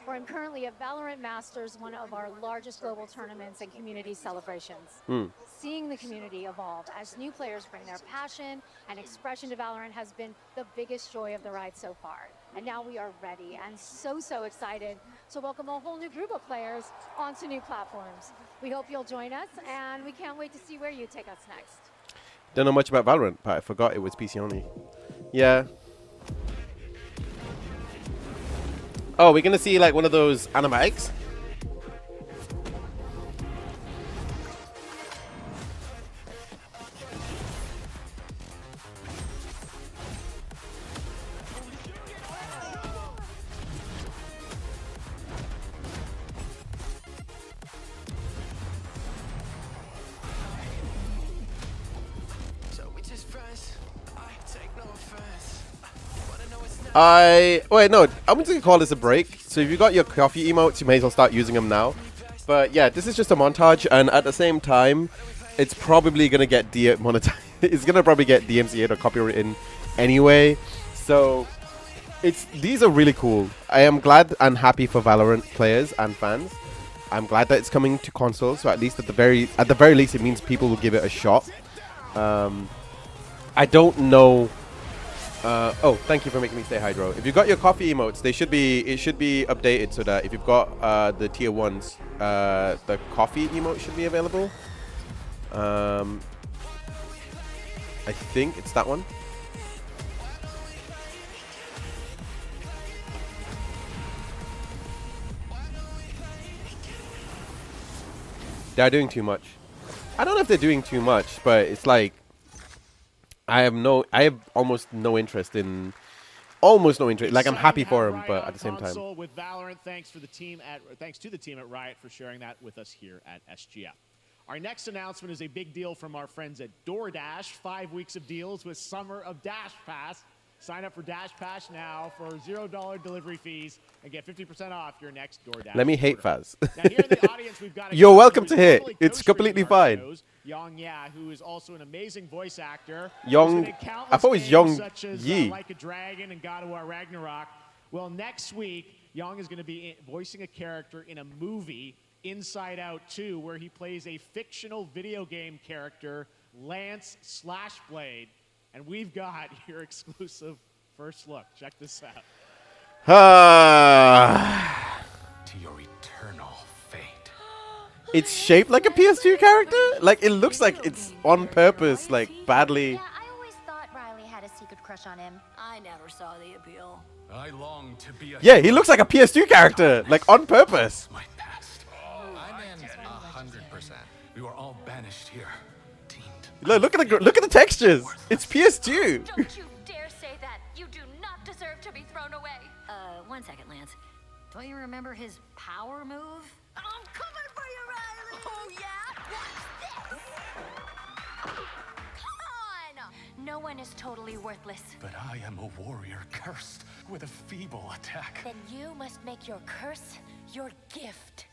[SPEAKER 3] where I'm currently at Valorant Masters, one of our largest global tournaments and community celebrations. Seeing the community evolve as new players bring their passion and expression to Valorant has been the biggest joy of the ride so far. And now we are ready and so excited to welcome a whole new group of players onto new platforms. We hope you'll join us, and we can't wait to see where you take us next.
[SPEAKER 1] Don't know much about Valorant, but I forgot it was PC only. Yeah. Oh, we're gonna see like one of those animatics? Wait, no, I'm just gonna call this a break. So if you got your coffee emotes, you may as well start using them now. But yeah, this is just a montage, and at the same time, it's probably gonna get demonetized. It's gonna probably get DMCA'd or copywritten anyway. So these are really cool. I am glad and happy for Valorant players and fans. I'm glad that it's coming to consoles, so at least at the very least, it means people will give it a shot. I don't know. Oh, thank you for making me stay hydro. If you've got your coffee emotes, it should be updated so that if you've got the tier 1s, the coffee emote should be available. I think it's that one. They're doing too much. I don't know if they're doing too much, but it's like I have almost no interest. Like I'm happy for him, but at the same time.
[SPEAKER 2] With Valorant, thanks to the team at Riot for sharing that with us here at SGF. Our next announcement is a big deal from our friends at DoorDash. 5 weeks of deals with Summer of Dash Pass. Sign up for Dash Pass now for $0 delivery fees and get 50% off your next DoorDash.
[SPEAKER 1] Let me hate Faz.
[SPEAKER 2] Now here in the audience, we've got
[SPEAKER 1] You're welcome to hate. It's completely fine.
[SPEAKER 2] Yong Ya, who is also an amazing voice actor.
[SPEAKER 1] Yong, I thought it was Yong
[SPEAKER 2] such as,
[SPEAKER 1] Yi.
[SPEAKER 2] Like a Dragon and God of War Ragnarok. Well, next week, Yong is going to be voicing a character in a movie, Inside Out 2, where he plays a fictional video game character, Lance Slashblade. And we've got your exclusive first look. Check this out.
[SPEAKER 13] To your eternal fate.
[SPEAKER 1] It's shaped like a PS2 character? Like, it looks like it's on purpose, like, badly.
[SPEAKER 4] Yeah, I always thought Riley had a secret crush on him. I never saw the appeal.
[SPEAKER 10] I long to be a
[SPEAKER 1] Yeah, he looks like a PS2 character, like on purpose.
[SPEAKER 10] my past. I'm in 100%. We were all banished here.
[SPEAKER 1] Look at the textures. It's PS2.
[SPEAKER 4] Don't you dare say that. You do not deserve to be thrown away.
[SPEAKER 9] 1 second, Lance. Don't you remember his power move?
[SPEAKER 4] I'm coming for you, Riley. Oh yeah? Watch this. Come on. No one is totally worthless.
[SPEAKER 10] But I am a warrior cursed with a feeble attack.
[SPEAKER 4] Then you must make your curse your gift.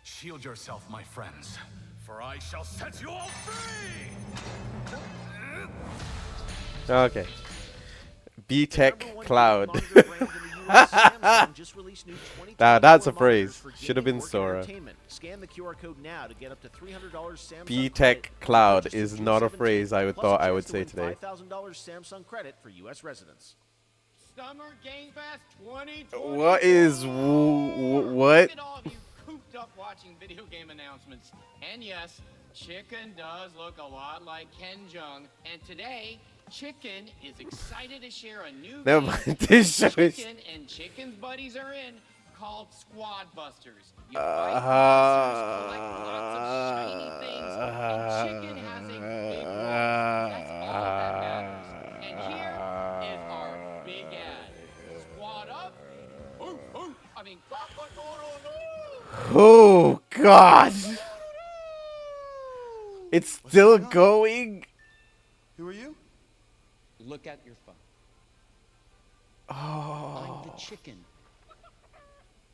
[SPEAKER 10] Shield yourself, my friends, for I shall set you all free!
[SPEAKER 1] Okay. B-Tech Cloud. Now that's a phrase. Should have been Sora.
[SPEAKER 2] Scan the QR code now to get up to $300 Samsung
[SPEAKER 1] B-Tech Cloud is not a phrase I would thought I would say today.
[SPEAKER 2] $5,000 Samsung credit for U.S. residents.
[SPEAKER 15] Summer Game Fest 2020.
[SPEAKER 1] What is what?
[SPEAKER 15] Look at all of you cooped up watching video game announcements. And yes, Chicken does look a lot like Ken Jeong. And today, Chicken is excited to share a new
[SPEAKER 1] Never
[SPEAKER 15] game
[SPEAKER 1] mind, this show is-
[SPEAKER 15] Chicken and Chicken's buddies are in called Squad Busters. You Chicken has a big role. That's all that matters. And here is our big ad. Squad up. I mean,
[SPEAKER 1] Oh God! It's still going.
[SPEAKER 20] Who are you?
[SPEAKER 15] Look at your phone.
[SPEAKER 1] Oh.
[SPEAKER 15] I'm the chicken.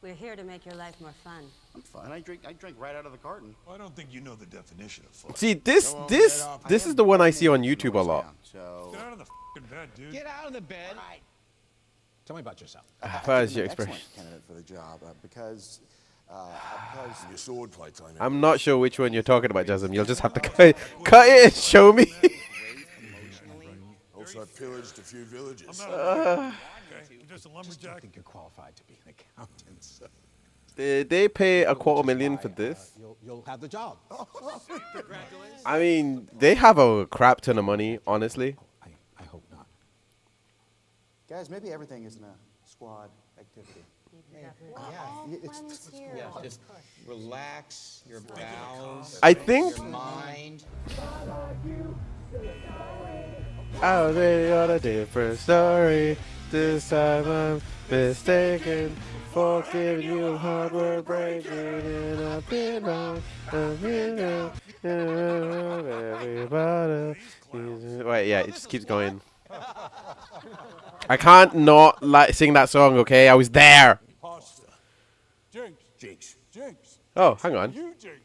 [SPEAKER 21] We're here to make your life more fun.
[SPEAKER 20] I'm fine. I drink right out of the carton.
[SPEAKER 22] I don't think you know the definition of fun.
[SPEAKER 1] See, this is the one I see on YouTube a lot.
[SPEAKER 20] So
[SPEAKER 22] Get out of the fucking bed, dude.
[SPEAKER 15] Get out of the bed.
[SPEAKER 20] tell me about yourself.
[SPEAKER 1] Faz
[SPEAKER 20] I'm an
[SPEAKER 1] Reacts.
[SPEAKER 20] excellent candidate for the job because
[SPEAKER 22] your sword fight time.
[SPEAKER 1] I'm not sure which one you're talking about, Jasmine. You'll just have to cut it and show me.
[SPEAKER 22] Also, I pillaged a few villages.
[SPEAKER 20] I'm not
[SPEAKER 22] Okay, I'm just a lumberjack.
[SPEAKER 20] I think you're qualified to be an accountant. So.
[SPEAKER 1] Did they pay $250,000 for this?
[SPEAKER 20] You'll have the job.
[SPEAKER 1] I mean, they have a crap ton of money, honestly.
[SPEAKER 20] I hope not. Guys, maybe everything isn't a squad activity.
[SPEAKER 23] Just relax your bowels.
[SPEAKER 1] I think-
[SPEAKER 23] your mind.
[SPEAKER 1] I was ready on a different story. This time I'm mistaken for giving you hard work breaking, and I've been wrong. I've been wrong. Everybody. Wait, yeah, it just keeps going. I can't not sing that song, okay? I was there.
[SPEAKER 22] Pasta. Jinx.
[SPEAKER 1] Oh, hang on.
[SPEAKER 22] You, Jinx.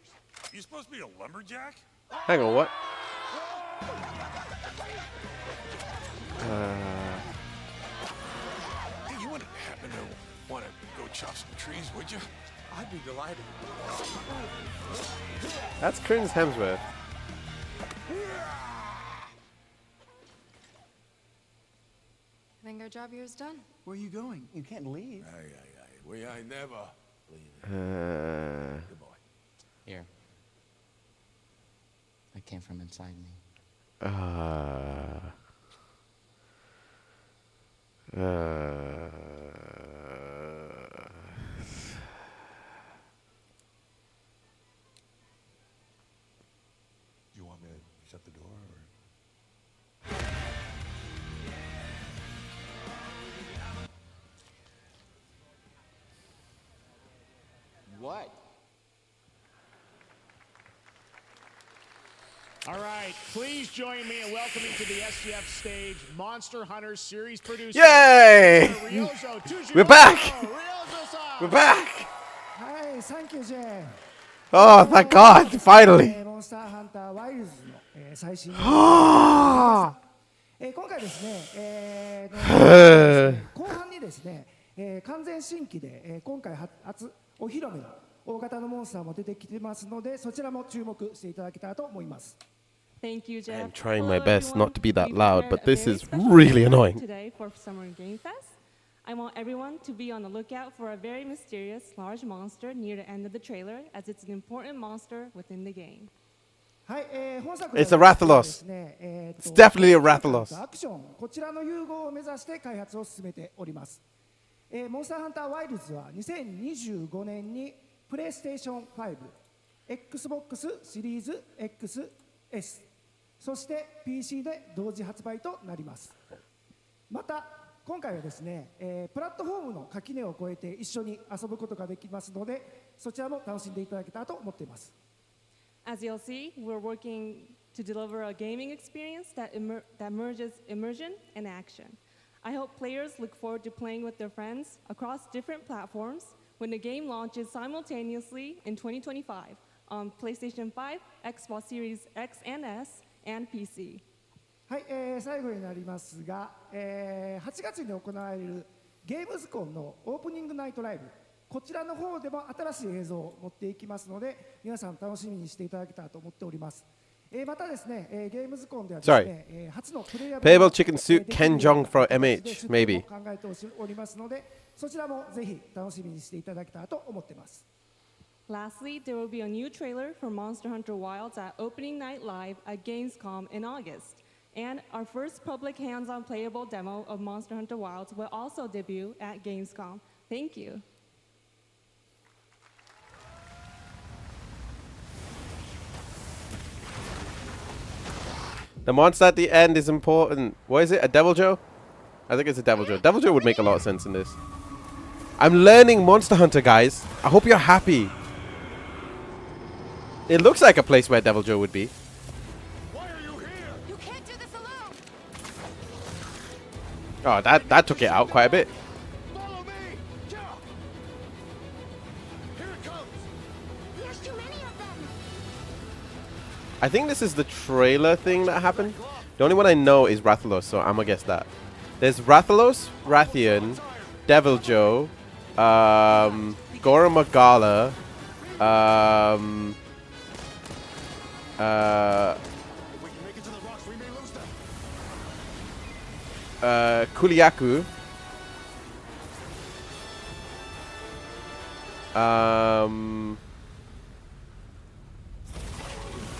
[SPEAKER 22] You supposed to be a lumberjack?
[SPEAKER 1] Hang on, what?
[SPEAKER 22] Hey, you wouldn't happen to want to go chop some trees, would you?
[SPEAKER 20] I'd be delighted.
[SPEAKER 1] That's Chris Hemsworth.
[SPEAKER 28] I think our job here is done.
[SPEAKER 20] Where are you going? You can't leave.
[SPEAKER 22] We ain't never.
[SPEAKER 1] Good
[SPEAKER 23] boy. Here. That came from inside me.
[SPEAKER 22] Do you want me to shut the door? Or?
[SPEAKER 23] What?
[SPEAKER 2] All right, please join me in welcoming to the SCF stage Monster Hunter series producer.
[SPEAKER 1] Yay! We're back! We're back!
[SPEAKER 29] Hi, thank you, Jay.
[SPEAKER 1] Oh, thank God! Finally!
[SPEAKER 29] モンスターハンターワイルズの最新の今回ですね、後半にですね、完全新規で今回初お披露目の大型のモンスターも出てきてますので、そちらも注目していただけたらと思います。
[SPEAKER 7] Thank you, Jeff.
[SPEAKER 1] I'm trying my best not to be that loud, but this is really annoying.
[SPEAKER 7] Today for Summer Game Fest, I want everyone to be on the lookout for a very mysterious large monster near the end of the trailer, as it's an important monster within the game.
[SPEAKER 1] It's a Rathalos. It's definitely a Rathalos.
[SPEAKER 29] アクション、こちらの融合を目指して開発を進めております。モンスターハンターワイルズは2025年にプレイステーション5、Xbox シリーズ XS、そして PC で同時発売となります。また今回はですね、プラットフォームの垣根を越えて一緒に遊ぶことができますので、そちらも楽しんでいただけたらと思っています。
[SPEAKER 7] As you'll see, we're working to deliver a gaming experience that merges immersion and action. I hope players look forward to playing with their friends across different platforms when the game launches simultaneously in 2025 on PlayStation 5, Xbox Series X and S, and PC.
[SPEAKER 29] はい、最後になりますが、8月に行われるゲームズコンのオープニングナイトライブ、こちらの方でも新しい映像を持っていきますので、皆さん楽しみにしていただけたらと思っております。またですね、ゲームズコンではですね、初のプレイヤー
[SPEAKER 1] Playable chicken suit Ken Jeong from MH, maybe.
[SPEAKER 29] 考えておりますので、そちらもぜひ楽しみにしていただけたらと思っています。
[SPEAKER 7] Lastly, there will be a new trailer for Monster Hunter Wilds at Opening Night Live at Gamescom in August. And our first public hands-on playable demo of Monster Hunter Wilds will also debut at Gamescom. Thank you.
[SPEAKER 1] The monster at the end is important. What is it? A Devil Joe? I think it's a Devil Joe. Devil Joe would make a lot of sense in this. I'm learning Monster Hunter, guys. I hope you're happy. It looks like a place where Devil Joe would be. Oh, that took it out quite a bit. I think this is the trailer thing that happened. The only one I know is Rathalos, so I'm gonna guess that. There's Rathalos, Rathian, Devil Joe, Gora Magala, Kuliaku,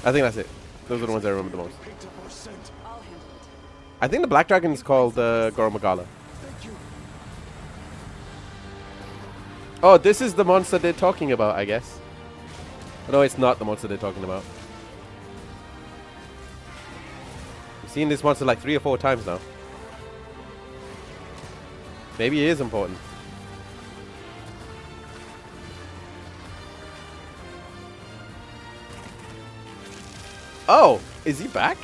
[SPEAKER 1] I think that's it. Those are the ones I remember the most. I think the black dragon is called Gora Magala. Oh, this is the monster they're talking about, I guess. No, it's not the monster they're talking about. We've seen this monster like 3 or 4 times now. Maybe it is important. Oh, is he back?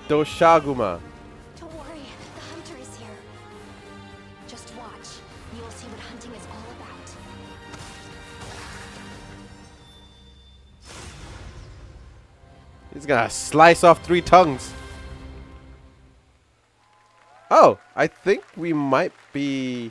[SPEAKER 1] Doshaguma.
[SPEAKER 18] Don't worry, the hunter is here. Just watch. You will see what hunting is all about.
[SPEAKER 1] He's gonna slice off 3 tongues. Oh, I think we might be...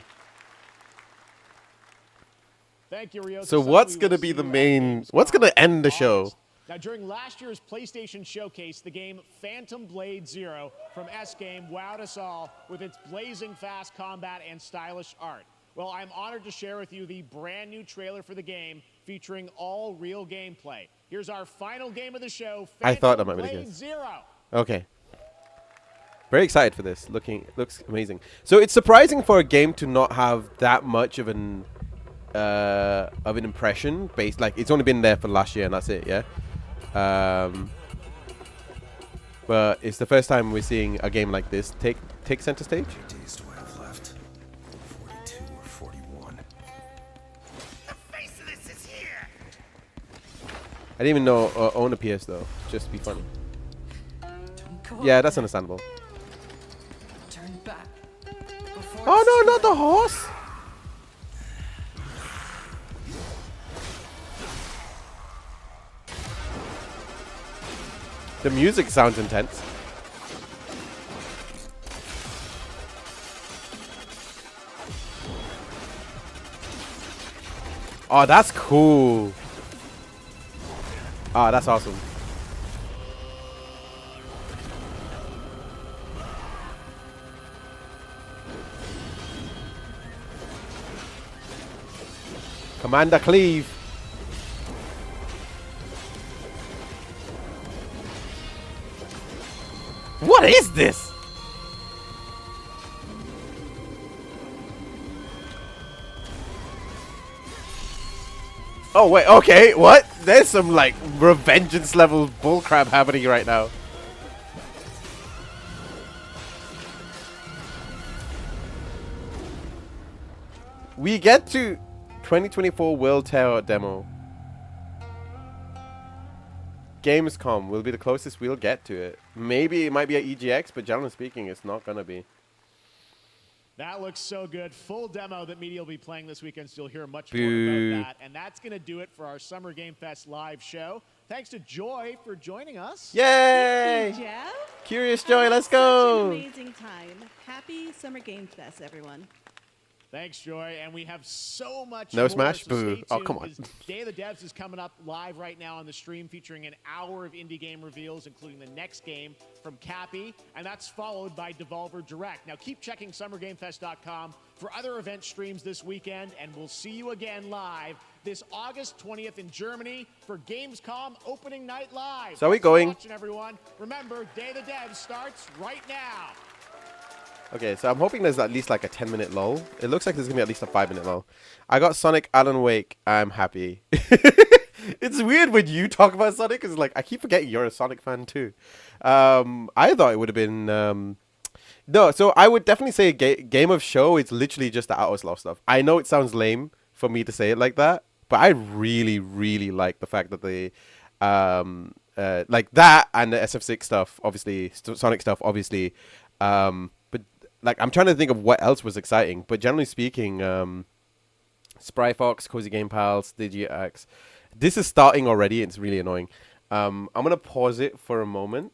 [SPEAKER 2] Thank you, Rio.
[SPEAKER 1] So what's going to be the main... What's going to end the show?
[SPEAKER 2] Now, during last year's PlayStation Showcase, the game Phantom Blade Zero from S-Game wowed us all with its blazing fast combat and stylish art. Well, I'm honored to share with you the brand new trailer for the game featuring all real gameplay. Here's our final game of the show, Phantom
[SPEAKER 1] I thought that might be the
[SPEAKER 2] Blade
[SPEAKER 1] case.
[SPEAKER 2] Zero.
[SPEAKER 1] Okay. Very excited for this. Looks amazing. So it's surprising for a game to not have that much of an impression based, like it's only been there for last year and that's it, yeah. But it's the first time we're seeing a game like this take center stage.
[SPEAKER 13] days do I have left? 42 or 41. The face of this is here.
[SPEAKER 1] I didn't even know own a PS though, just to be funny. Yeah, that's understandable.
[SPEAKER 5] Turn back.
[SPEAKER 1] Oh no, not the horse! The music sounds intense. Oh, that's cool. Oh, that's awesome. Commander Cleave. this? Oh wait, okay, what? There's some like revengeance level bullcrap happening right now. We get to 2024 World Tour demo. Gamescom will be the closest we'll get to it. Maybe it might be at EGX, but generally speaking, it's not gonna be.
[SPEAKER 2] That looks so good. Full demo that media will be playing this weekend, so you'll hear much
[SPEAKER 1] Boo.
[SPEAKER 2] more about that. And that's going to do it for our Summer Game Fest live show. Thanks to Joy for joining us.
[SPEAKER 1] Yay!
[SPEAKER 7] Thank you, Jeff.
[SPEAKER 1] Curious
[SPEAKER 7] I
[SPEAKER 1] Joy,
[SPEAKER 7] had
[SPEAKER 1] let's
[SPEAKER 7] such
[SPEAKER 1] go!
[SPEAKER 7] an amazing time. Happy Summer Game Fest, everyone.
[SPEAKER 2] Thanks, Joy. And we have so much
[SPEAKER 1] No
[SPEAKER 2] more,
[SPEAKER 1] Smash?
[SPEAKER 2] so
[SPEAKER 1] Boo.
[SPEAKER 2] stay
[SPEAKER 1] Oh,
[SPEAKER 2] tuned,
[SPEAKER 1] come on.
[SPEAKER 2] 'cause Day of the Devs is coming up live right now on the stream, featuring an hour of indie game reveals, including the next game from Cappy, and that's followed by Devolver Direct. Now, keep checking SummerGameFest.com for other event streams this weekend, and we'll see you again live this August 20th in Germany for Gamescom Opening Night Live.
[SPEAKER 1] So are we
[SPEAKER 2] Thanks for
[SPEAKER 1] going?
[SPEAKER 2] watching, everyone. Remember, Day of the Devs starts right now.
[SPEAKER 1] Okay, so I'm hoping there's at least like a 10-minute lull. It looks like there's gonna be at least a 5-minute lull. I got Sonic Alan Wake. I'm happy. It's weird when you talk about Sonic, because like I keep forgetting you're a Sonic fan too. I thought it would have been no. So I would definitely say game of show is literally just the Outer Law stuff. I know it sounds lame for me to say it like that, but I really, really like the fact that they like that and the SF6 stuff, obviously Sonic stuff, obviously. But like I'm trying to think of what else was exciting. But generally speaking, Spry Fox, Cozy Game Pals, DGX. This is starting already. It's really annoying. I'm gonna pause it for a moment